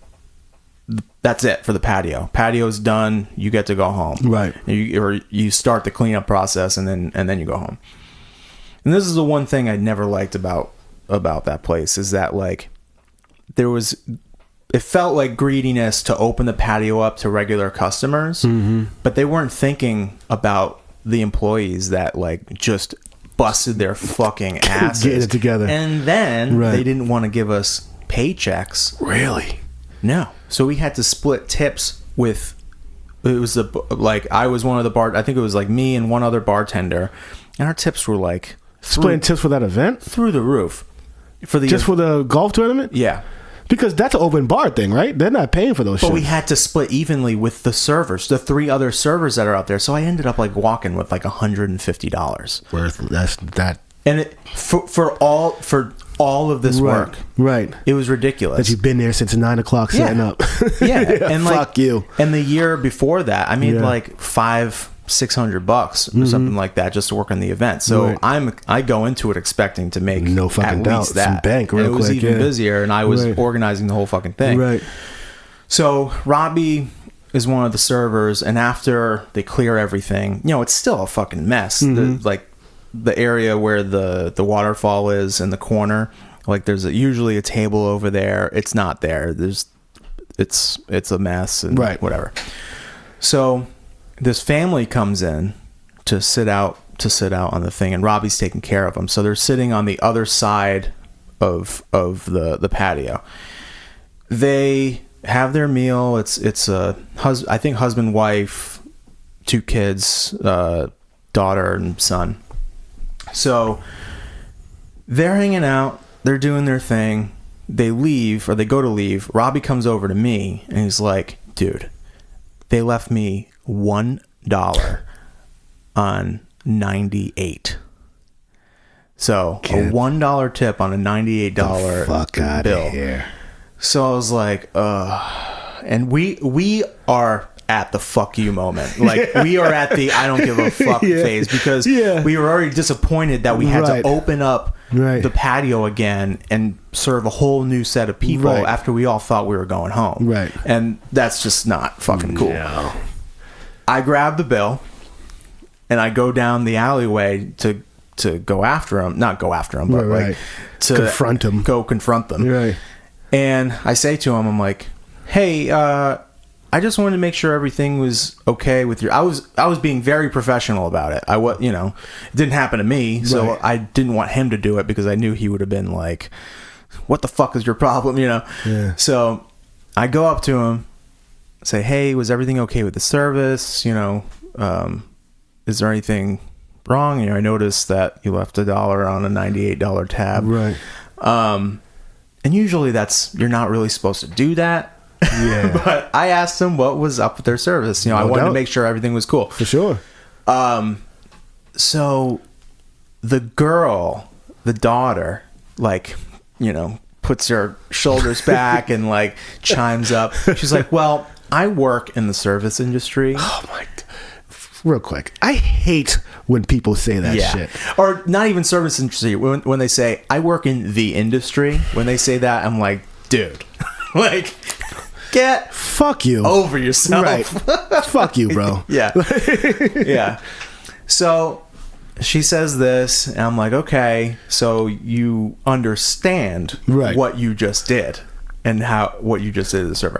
that's it for the patio. Patio's done. You get to go home. Right. You start the cleanup process, and then you go home. And this is the one thing I never liked about that place, is that like it felt like greediness to open the patio up to regular customers, but they weren't thinking about the employees that like just busted their fucking asses getting it together. And then they didn't want to give us paychecks. Really? No. So we had to split tips with, it was I was one of the I think it was like me and one other bartender, and our tips were like splitting tips for that event through the roof. For the golf tournament? Yeah. Because that's an open bar thing, right? They're not paying for those shit. But we had to split evenly with the servers, the 3 other servers that are out there. So I ended up like walking with like $150 worth. That's that. And it for all of this work, right? It was ridiculous. That you've been there since 9 o'clock setting up. Yeah, and like, fuck you. And the year before that, I made like $500-600 or something like that just to work on the event. So I go into it expecting to make no fucking at doubt least that. Some bank real and it was quick, even busier, and I was organizing the whole fucking thing. Right. So Robbie is one of the servers, and after they clear everything, it's still a fucking mess. The area where the waterfall is in the corner, like there's usually a table over there. It's not there. It's a mess and whatever. So this family comes in to sit out on the thing, and Robbie's taking care of them. So they're sitting on the other side of the patio. They have their meal. It's I think husband, wife, 2 kids, daughter and son. So they're hanging out, they're doing their thing. They leave, or they go to leave. Robbie comes over to me and he's like, dude, they left me $1 on 98. So a $1 tip on a $98 fuck out bill. Of here. So I was like, and we are at the fuck you moment. Like we are at the I don't give a fuck phase, because we were already disappointed that we had to open up the patio again and serve a whole new set of people after we all thought we were going home. Right. And that's just not fucking cool. No. I grab the bill and I go down the alleyway to go after him. Not go after him, but like to confront him. Go confront them. Right. And I say to him, I'm like, hey, I just wanted to make sure everything was okay with your. I was being very professional about it. It didn't happen to me, so I didn't want him to do it because I knew he would have been like, "What the fuck is your problem?" Yeah. So I go up to him, say, "Hey, was everything okay with the service? Is there anything wrong? I noticed that you left $1 on a $98 tab." Right. And usually you're not really supposed to do that. Yeah. But I asked them what was up with their service. I wanted to make sure everything was cool. For sure. So the girl, the daughter, puts her shoulders back and chimes up. She's like, well, I work in the service industry. Oh my. Real quick. I hate when people say that shit. Or not even service industry. When they say, I work in the industry, when they say that, I'm like, dude, get fuck you over yourself. Right. Fuck you, bro. Yeah. Yeah. So she says this, and I'm like, okay, so you understand what you just did and what you just did to the server.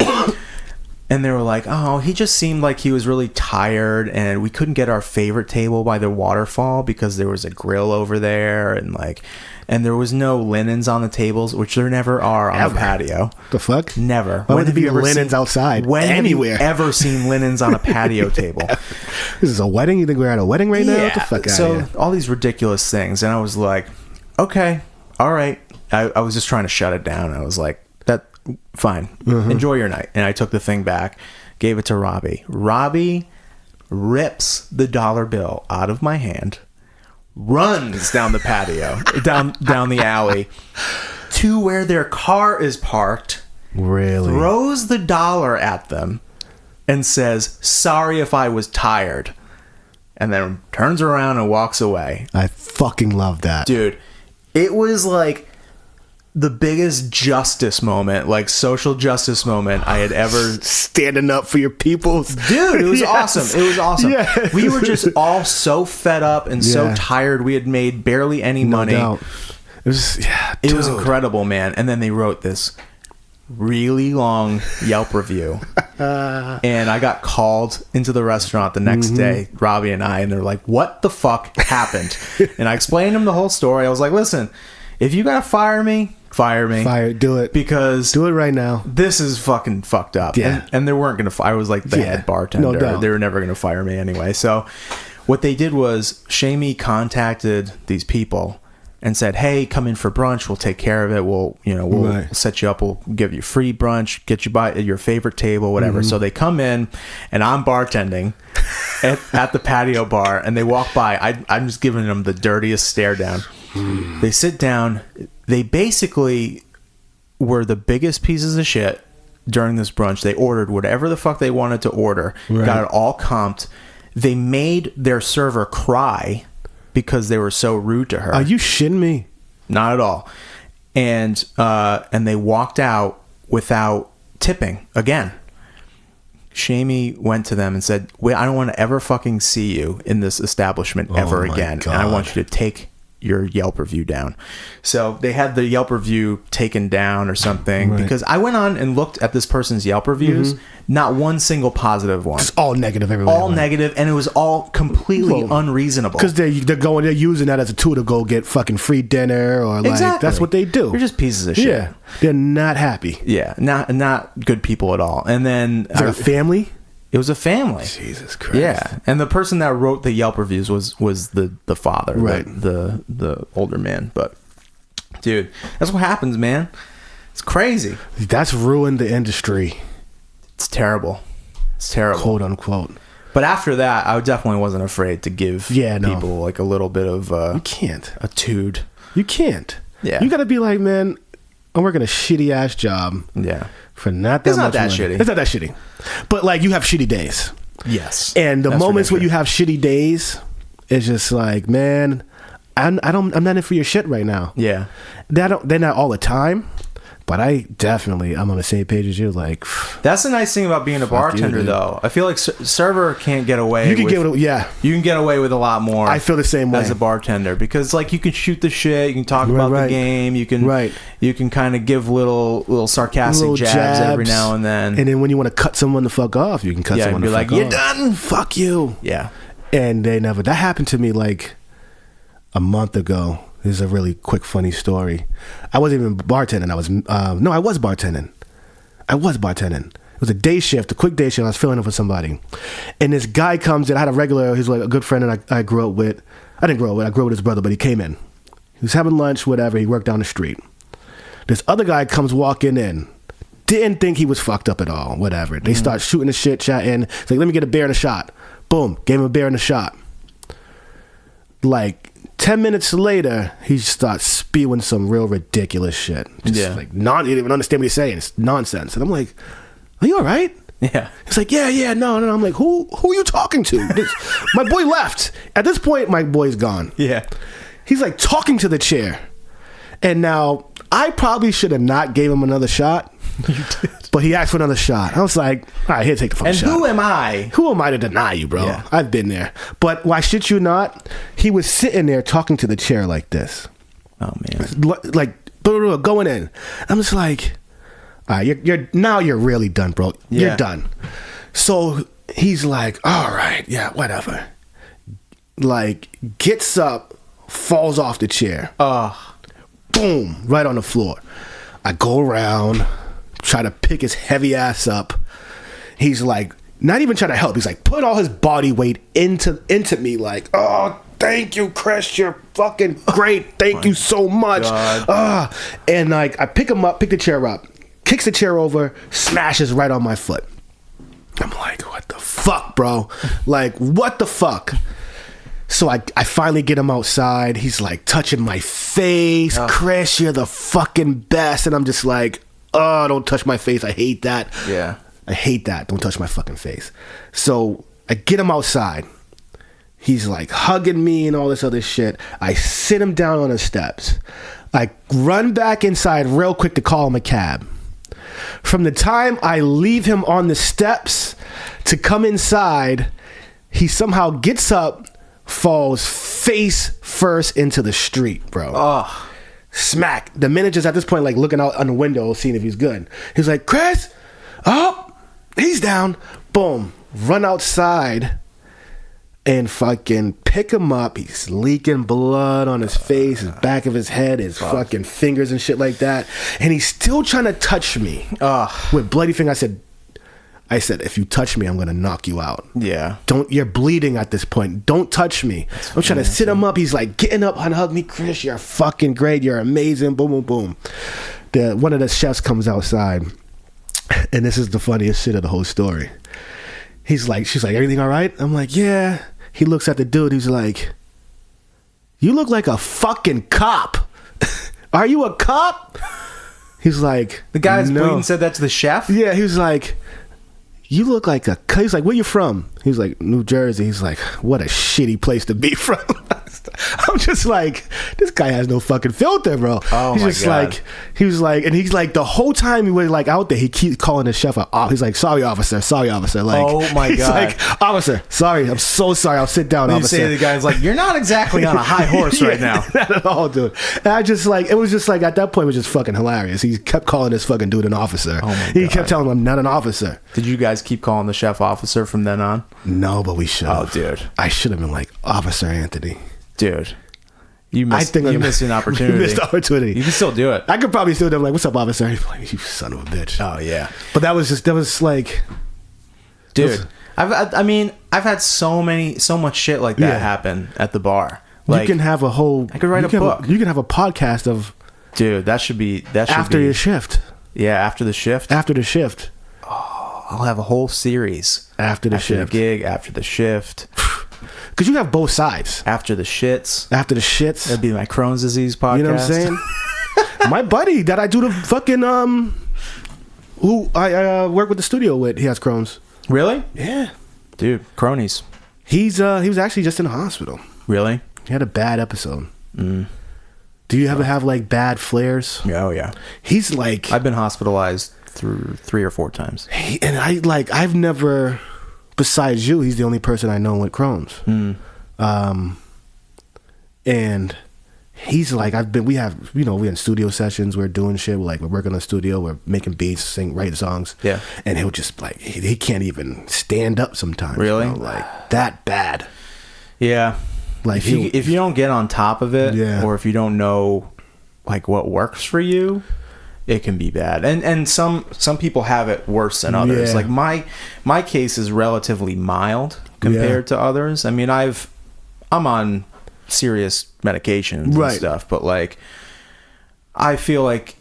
And they were like, oh, he just seemed like he was really tired, and we couldn't get our favorite table by the waterfall because there was a grill over there, and there was no linens on the tables, which there never are on a patio. The fuck? Never. Why would there be linens outside? Anywhere? Have you ever seen linens on a patio table? This is a wedding? You think we're at a wedding right now? Get the fuck out of here. So all these ridiculous things, and I was like, okay, all right. I was just trying to shut it down. I was like, fine. Enjoy your night. And I took the thing back, gave it to Robbie. Robbie rips the $1 bill out of my hand, runs down the patio, down the alley to where their car is parked. Really? Throws the dollar at them and says, "Sorry if I was tired." And then turns around and walks away. I fucking love that. Dude, it was like the biggest justice moment, like social justice moment I had ever... Standing up for your peoples. Dude, it was awesome. It was awesome. Yes. We were just all so fed up and so tired. We had made barely any money. Doubt. It was incredible, man. And then they wrote this really long Yelp review. And I got called into the restaurant the next day, Robbie and I, and they're like, "What the fuck happened?" And I explained them the whole story. I was like, "Listen, if you gotta fire me, do it, because do it right now. This is fucking fucked up." And they weren't gonna fire. I was like the head bartender. No doubt. They were never gonna fire me anyway. So what they did was Shamey contacted these people and said, "Hey, come in for brunch. We'll take care of it. We'll set you up. We'll give you free brunch, get you by your favorite table, whatever." So they come in, and I'm bartending at the patio bar, and they walk by. I'm just giving them the dirtiest stare down. They sit down. They basically were the biggest pieces of shit during this brunch. They ordered whatever the fuck they wanted to order. Got it all comped. They made their server cry because they were so rude to her. Are you shitting me? Not at all. And they walked out without tipping again. Shamey went to them and said, "Wait, I don't want to ever fucking see you in this establishment ever again. God. And I want you to take your Yelp review down." So they had the Yelp review taken down or something, because I went on and looked at this person's Yelp reviews. Not one single positive one. It's all negative everywhere. All negative, and it was all completely unreasonable. Because they're using that as a tool to go get fucking free dinner, or like that's what they do. They're just pieces of shit. Yeah, they're not happy. Yeah, not good people at all. And then is it a family? It was a family. Jesus Christ. Yeah, and the person that wrote the Yelp reviews was the father, right? The older man. But dude, that's what happens, man. It's crazy. That's ruined the industry. It's terrible. It's terrible, quote unquote. But after that, I definitely wasn't afraid to give people like a little bit of you can't a tood. You can't. Yeah, you got to be like, man, I'm working a shitty ass job. Yeah. For not that it's much not that money. shitty. It's not that shitty. But like, you have shitty days. Yes. And the moments where you have shitty days, it's just like, man, I'm not in for your shit right now. Yeah. They're not all the time, but I'm on the same page as you. Like, that's the nice thing about being a bartender, though. I feel like server can't get away. You can get away with a lot more. I feel the same way as a bartender, because like you can shoot the shit, you can talk about the game, you can kind of give little sarcastic jabs every now and then. And then when you want to cut someone the fuck off, you can cut someone the fuck off. You're done. Fuck you. Yeah. And they never. That happened to me like a month ago. This is a really quick, funny story. I wasn't even bartending. I was bartending. It was a day shift, a quick day shift. I was filling in for somebody. And this guy comes in. I had a regular, he's like a good friend that I grew up with. I didn't grow up with, I grew up with his brother, but he came in. He was having lunch, whatever. He worked down the street. This other guy comes walking in. Didn't think he was fucked up at all, whatever. They start shooting the shit, chatting. It's like, let me get a beer and a shot. Boom, gave him a beer and a shot. Like, 10 minutes later, he starts spewing some real ridiculous shit. Just like, he didn't even understand what he's saying. It's nonsense. And I'm like, are you all right? Yeah. He's like, yeah, no. I'm like, who are you talking to? My boy left. At this point, my boy's gone. Yeah. He's like talking to the chair. And now, I probably should have not gave him another shot. You did. But he asked for another shot. I was like, all right, here, take the fucking shot. And who am I? Who am I to deny you, bro? Yeah. I've been there. But why shit you not? He was sitting there talking to the chair like this. Oh, man. Like, going in. I'm just like, all right, you're really done, bro. Yeah. You're done. So he's like, all right, yeah, whatever. Like, gets up, falls off the chair. Boom, right on the floor. I go around, try to pick his heavy ass up. He's like, not even trying to help. He's like, put all his body weight into me, like, oh, thank you, Chris. You're fucking great. Thank you so much. And like, I pick him up, pick the chair up, kicks the chair over, smashes right on my foot. I'm like, what the fuck, bro? Like, what the fuck? So I finally get him outside. He's like touching my face. Chris, you're the fucking best. And I'm just like, oh, don't touch my face. I hate that. Yeah. I hate that. Don't touch my fucking face. So I get him outside. He's like hugging me and all this other shit. I sit him down on the steps. I run back inside real quick to call him a cab. From the time I leave him on the steps to come inside, he somehow gets up, falls face first into the street, bro. Oh. Smack. The manager's at this point like looking out on the window, seeing if he's good. He's like, Chris, he's down. Boom. Run outside and fucking pick him up. He's leaking blood on his face, his back of his head, his fucking fingers and shit like that. And he's still trying to touch me with bloody finger. I said, if you touch me, I'm gonna knock you out. Yeah. You're bleeding at this point. Don't touch me. I'm trying to sit him up. He's like getting up and hug me. Chris, you're fucking great. You're amazing. Boom, boom, boom. One of the chefs comes outside, and this is the funniest shit of the whole story. She's like, everything all right? I'm like, yeah. He looks at the dude. He's like, you look like a fucking cop. Are you a cop? He's like, the guy that's bleeding said that to the chef? Yeah, he was like, you look like a... He's like, where you from? He's like, New Jersey. He's like, what a shitty place to be from. I'm just like, this guy has no fucking filter, bro. Oh, he's my just God. like, he was like, and he's like, the whole time he was like out there, he keeps calling the chef out. He's like, sorry, officer. Like, oh my he's God. like, officer, sorry, I'm so sorry. I'll sit down, You officer. say to the guy's like, you're not exactly on a high horse right now. Not at all, dude. And I just like, it was just like, at that point, it was just fucking hilarious. He kept calling this fucking dude an officer. Oh my He God. kept telling him, I'm not an officer. Did you guys keep calling the chef officer from then on? No, but we should have. Oh, dude. I should have been like, Officer Anthony. Dude. You missed an opportunity. You missed the opportunity. You can still do it. I could probably still do it. Like, what's up, officer? He's like, you son of a bitch. Oh, yeah. But that was like... Dude, I've had so much shit like that happen at the bar. Like, you can have a whole... I could write a book. You can have a podcast of... Dude, that should be... After your shift. Yeah, after the shift. After the shift. Oh, I'll have a whole series. After the shift. After the gig, after the shift. Because you have both sides. After the shits. After the shits. That'd be my Crohn's disease podcast. You know what I'm saying? My buddy that I do the fucking who I work with the studio with, he has Crohn's. Really? Yeah. Dude, cronies. He was actually just in the hospital. Really? He had a bad episode. Do you ever have like bad flares? Yeah, oh yeah. He's like, I've been hospitalized through 3 or 4 times. I've never, besides you, he's the only person I know with Crohn's. And he's like, we in studio sessions, we're doing shit, we're working on the studio, we're making beats, writing songs. Yeah. And he'll just like, he can't even stand up sometimes. Really? Bro, like that bad. Yeah. Like if you don't get on top of it, or if you don't know like what works for you, it can be bad. And some people have it worse than others. Yeah. Like my case is relatively mild compared to others. I mean, I'm on serious medications and stuff, but like I feel like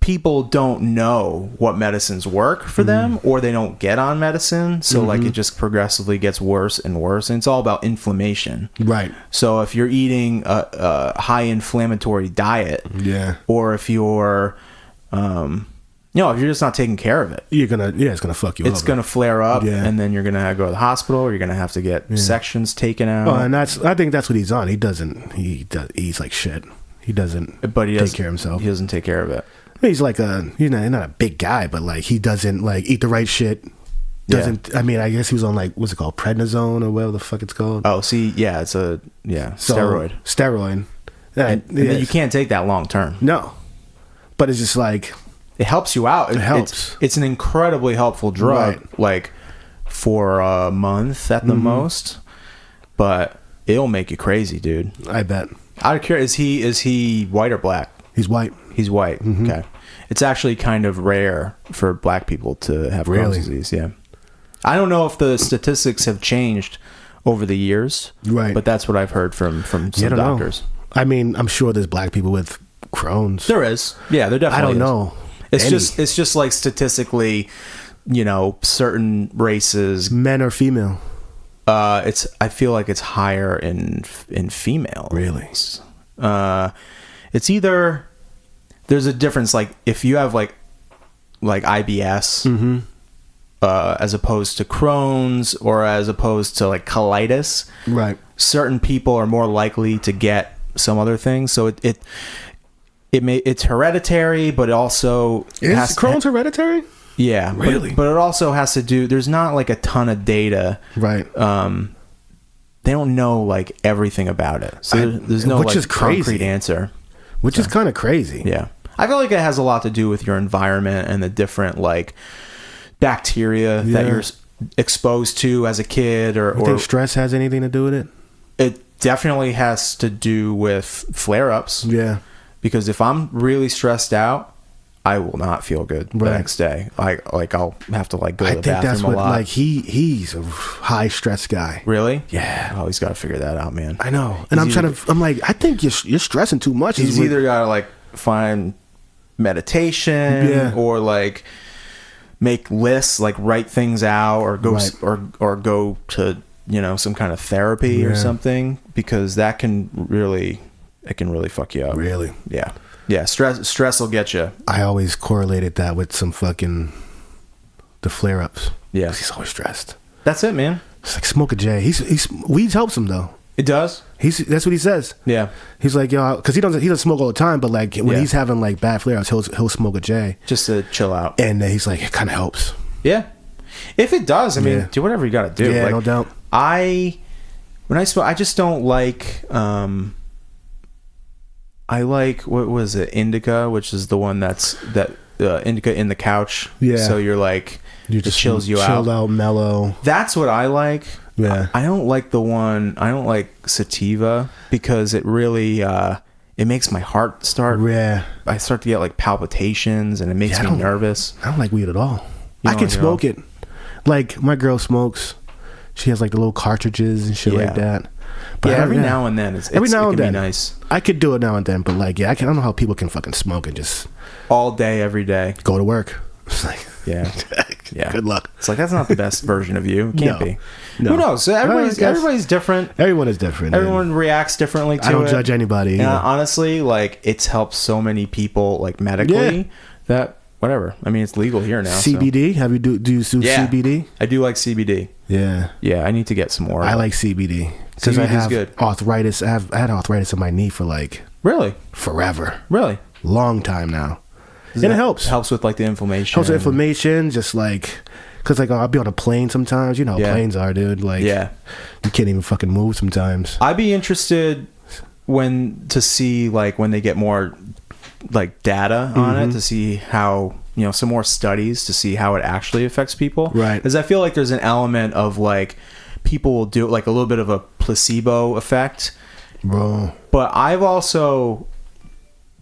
people don't know what medicines work for them, or they don't get on medicine, so like it just progressively gets worse and worse, and it's all about inflammation. Right. So if you're eating a high inflammatory diet, or if you're if you're just not taking care of it, it's gonna fuck you up. It's gonna flare up, Yeah. and then you're gonna go to the hospital, or you're gonna have to get sections taken out. Oh, and I think that's what he's on. He's like shit. He doesn't take care of himself. He doesn't take care of it. He's like he's not a big guy, but like he doesn't like eat the right shit. I mean, I guess he was on like, what's it called, prednisone or whatever the fuck it's called. Oh, see, yeah, it's a steroid. Steroid. And then you can't take that long term. No, but it's just like it helps you out. It helps. It's an incredibly helpful drug, like for a month at the most, but it'll make you crazy, dude. I bet. Out of curiosity, is he white or black? He's white. He's white. Okay. It's actually kind of rare for black people to have Crohn's disease. Yeah. I don't know if the statistics have changed over the years. Right. But that's what I've heard from some doctors. I mean, I'm sure there's black people with Crohn's. There is. Yeah, there definitely is. I don't know. It's just like statistically, certain races. Men or female? I feel like it's higher in females. Really? It's either there's a difference. Like if you have like IBS, as opposed to Crohn's, or as opposed to like colitis, right? Certain people are more likely to get some other things. So it's hereditary, but it also is Crohn's hereditary? Yeah, really. But it also has to do. There's not like a ton of data, right? They don't know like everything about it, so there's no which like is crazy. concrete answer. Which is kind of crazy. Yeah, I feel like it has a lot to do with your environment and the different like bacteria that you're exposed to as a kid, or think stress has anything to do with it? It definitely has to do with flare-ups. Yeah, because if I'm really stressed out, I will not feel good the next day. Like I'll have to like go to the bathroom that's what, a lot. Like he's a high stress guy. Really? Yeah. Oh, he's got to figure that out, man. I know. And I'm like, I think you're stressing too much. He's either got to like find meditation, or like make lists, like write things out, or go or go to some kind of therapy or something, because that can really fuck you up. Really? Yeah. Yeah, stress will get you. I always correlated that with some fucking the flare-ups. Yeah, he's always stressed. That's it, man. It's like smoke a J. He's weed helps him though. It does. That's what he says. Yeah, he's like, yo, because he doesn't smoke all the time, but like when he's having like bad flare-ups, he'll smoke a J just to chill out. And he's like, it kind of helps. Yeah, if it does, I mean, do whatever you got to do. Yeah, like, no doubt. When I smoke, I just don't like. I like, what was it, indica, which is the one that indica in the couch. Yeah. So you're like, it chills you out. Chilled out, mellow. That's what I like. Yeah. I don't like I don't like sativa, because it really, it makes my heart start. Yeah. I start to get like palpitations, and it makes me nervous. I don't like weed at all. I can smoke it. Like my girl smokes. She has like the little cartridges and shit like that. But every now and then, it can be nice. I could do it now and then, but like, I don't know how people can fucking smoke and just all day, every day, go to work. It's like, yeah. Good luck. It's like, that's not the best version of you. It can't be. No. Who knows? Everybody's different. Everyone is different. Everyone reacts differently to it. I don't judge anybody. And honestly, like, it's helped so many people, like, medically, that whatever. I mean, it's legal here now. CBD? So. Do you do CBD? I do like CBD. Yeah. Yeah, I need to get some more. I like CBD. Because I have arthritis. I had arthritis in my knee for like... Really? Forever. Really? Long time now. And it helps. Helps with like the inflammation. Helps with inflammation, just like... Because like I'll be on a plane sometimes. You know how planes are, dude. Like, you can't even fucking move sometimes. I'd be interested to see like when they get more like data on it, to see how... some more studies to see how it actually affects people. Right. Because I feel like there's an element of like people will do like a little bit of a placebo effect. Bro. But I've also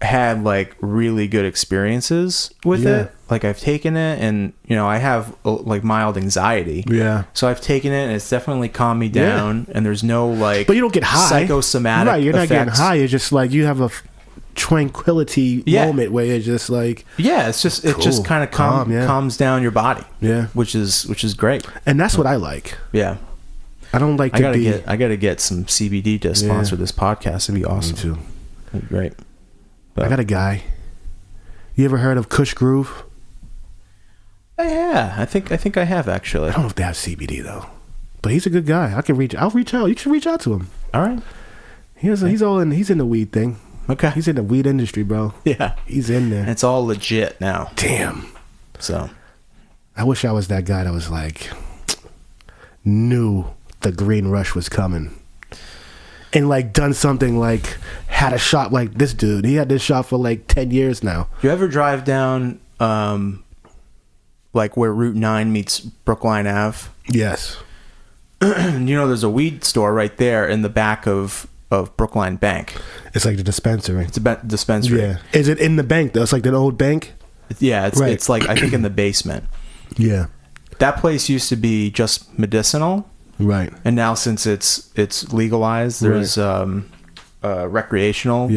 had like really good experiences with it. Like I've taken it, and I have like mild anxiety. Yeah. So I've taken it, and it's definitely calmed me down. And there's no like, but you don't get high. Psychosomatic. Right. You're not effects. getting high. You're just like you have a tranquility moment where you're just like, it just kind of calms down your body, which is great, and that's what I like. I don't like I gotta get some CBD to sponsor this podcast. It'd be awesome. Me too. It'd be great. But I got a guy. You ever heard of Kush Groove? Yeah, I think I have, actually. I don't know if they have CBD though, but he's a good guy. I'll reach out. You should reach out to him. All right. He's in the weed thing. Okay. He's in the weed industry, bro. Yeah. He's in there. And it's all legit now. Damn. So. I wish I was that guy that was like, knew the green rush was coming. And like done something like, had a shop like this dude. He had this shop for like 10 years now. You ever drive down, like where Route 9 meets Brookline Ave? Yes. There's a weed store right there in the back of Brookline Bank. It's like the dispensary. It's a dispensary. Yeah. Is it in the bank though? It's like that old bank? Yeah, it's like, I think in the basement. Yeah. That place used to be just medicinal. Right. And now since it's legalized, there's recreational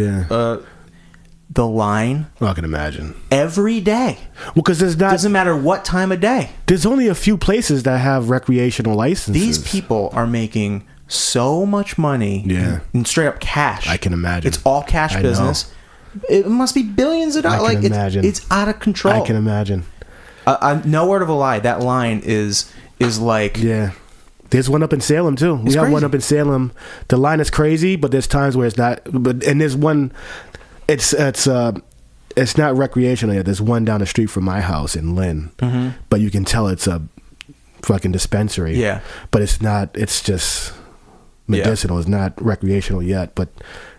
the line. I can imagine. Every day. Well, because doesn't matter what time of day. There's only a few places that have recreational licenses. These people are making so much money. Yeah. In straight up cash. I can imagine. It's all cash business. It must be billions of dollars. I can imagine. It's out of control. I can imagine. No word of a lie. That line is like... Yeah. There's one up in Salem too. We have one up in Salem. The line is crazy, but there's times where it's not. And there's one. It's not recreational yet. There's one down the street from my house in Lynn, but you can tell it's a fucking dispensary. Yeah, but it's not. It's just medicinal. It's not recreational yet, but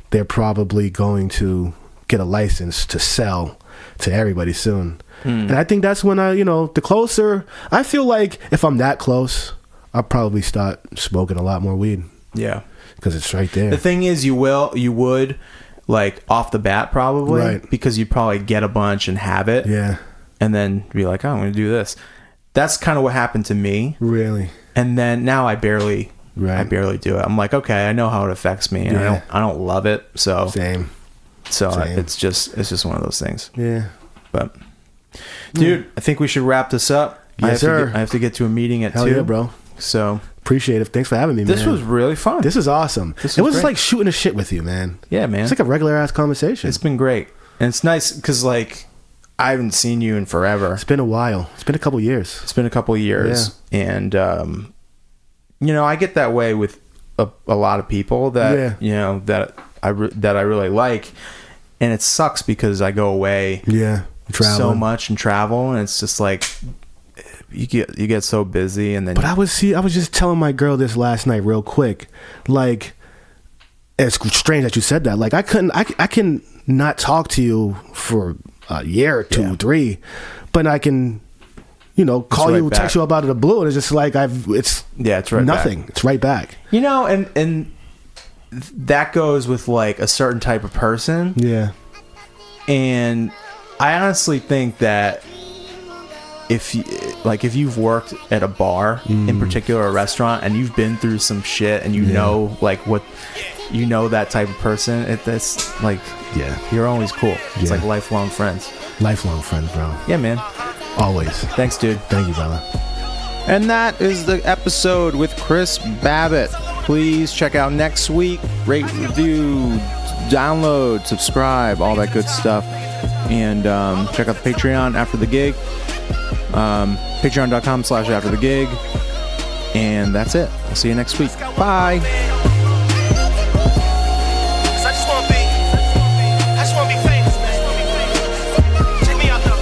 they're probably going to get a license to sell to everybody soon. And I think that's when the closer I feel like if I'm that close, I'll probably start smoking a lot more weed. Yeah. Because it's right there. The thing is, you would, like, off the bat probably. Right. Because you'd probably get a bunch and have it. Yeah. And then be like, oh, I'm going to do this. That's kind of what happened to me. Really? And then now I barely do it. I'm like, okay, I know how it affects me. And I don't love it. So. Same. So it's just one of those things. Yeah. But, dude, I think we should wrap this up. Yes, sir. I have to get to a meeting at 2. Hell yeah, bro. So appreciate it. Thanks for having me, man. This was really fun. This is awesome. It was like shooting a shit with you, man. Yeah, man. It's like a regular ass conversation. It's been great. And it's nice because, like, I haven't seen you in forever. It's been a while. It's been a couple years. Yeah. And, I get that way with a lot of people that, that I really like. And it sucks because I go away so much and travel. And it's just like... You get so busy and then. But I was just telling my girl this last night real quick. Like, it's strange that you said that. Like, I can not talk to you for a year or 2 or 3, but I can, call you, text you about it the blue, and it's just like it's right nothing. Back. It's right back. And that goes with like a certain type of person. Yeah. And I honestly think that. If you've worked at a bar, in particular a restaurant, and you've been through some shit, and know like what that type of person, it's like you're always cool. It's like lifelong friends. Lifelong friends, bro. Yeah, man. Always. Thanks, dude. Thank you, brother. And that is the episode with Chris Babbit. Please check out next week. Rate, review, download, subscribe, all that good stuff. And check out the Patreon after the gig. Patreon.com/afterthegig. And that's it. I'll see you next week. Bye. I just wanna be famous, man. Check me out though.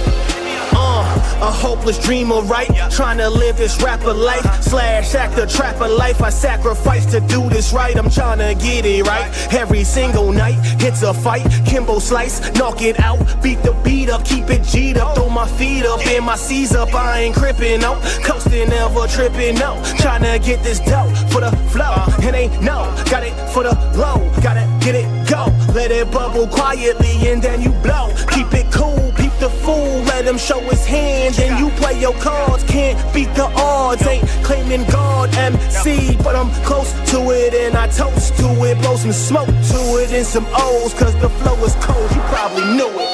A hopeless dreamer, right? Trying to live this rapper life / actor trapper life. I sacrifice to do this right. I'm trying to get it right. Every single night, it's a fight. Kimbo slice, knock it out. Beat the beat up, keep it G'd up. Throw my feet up and my C's up. I ain't crippin' out. Coasting, never tripping out. Trying to get this dough for the flow. And ain't got it for the low. Gotta get it, go. Let it bubble quietly and then you blow. Keep it cool, peep the fool. Let him show his hand and you play your cards. Can't beat the odds. Ain't claiming God MC, but I'm close to it and I toast to it. Blow some smoke to it and some O's, cause the flow is cold. You probably knew it.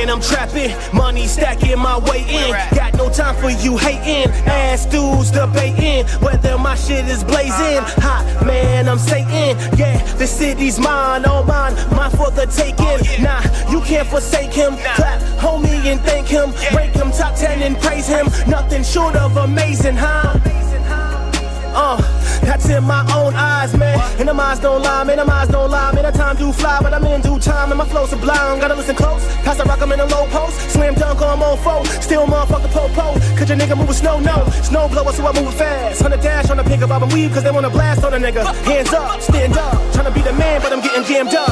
I'm trapping, money stacking my way in. Got no time for you hating, ass dudes debating whether my shit is blazing. Hot man, I'm Satan. Yeah, the city's mine, all mine for the taking. Nah, you can't forsake him. Clap, homie, and thank him. Rank him top 10 and praise him. Nothing short of amazing, huh? That's in my own eyes, man. And them eyes don't lie, man. Them eyes don't lie, man. The time do fly, but I'm in due time, and my flow sublime. Gotta listen close. Pass the rock, I'm in a low post. Slam dunk on mofo. Still motherfucker po-po. Cause your nigga moving slow, no. Snow blower, so I move fast. On the dash, on the pick up, I'm weave, cause they wanna blast on a nigga. Hands up, stand up. Tryna be the man, but I'm getting jammed up.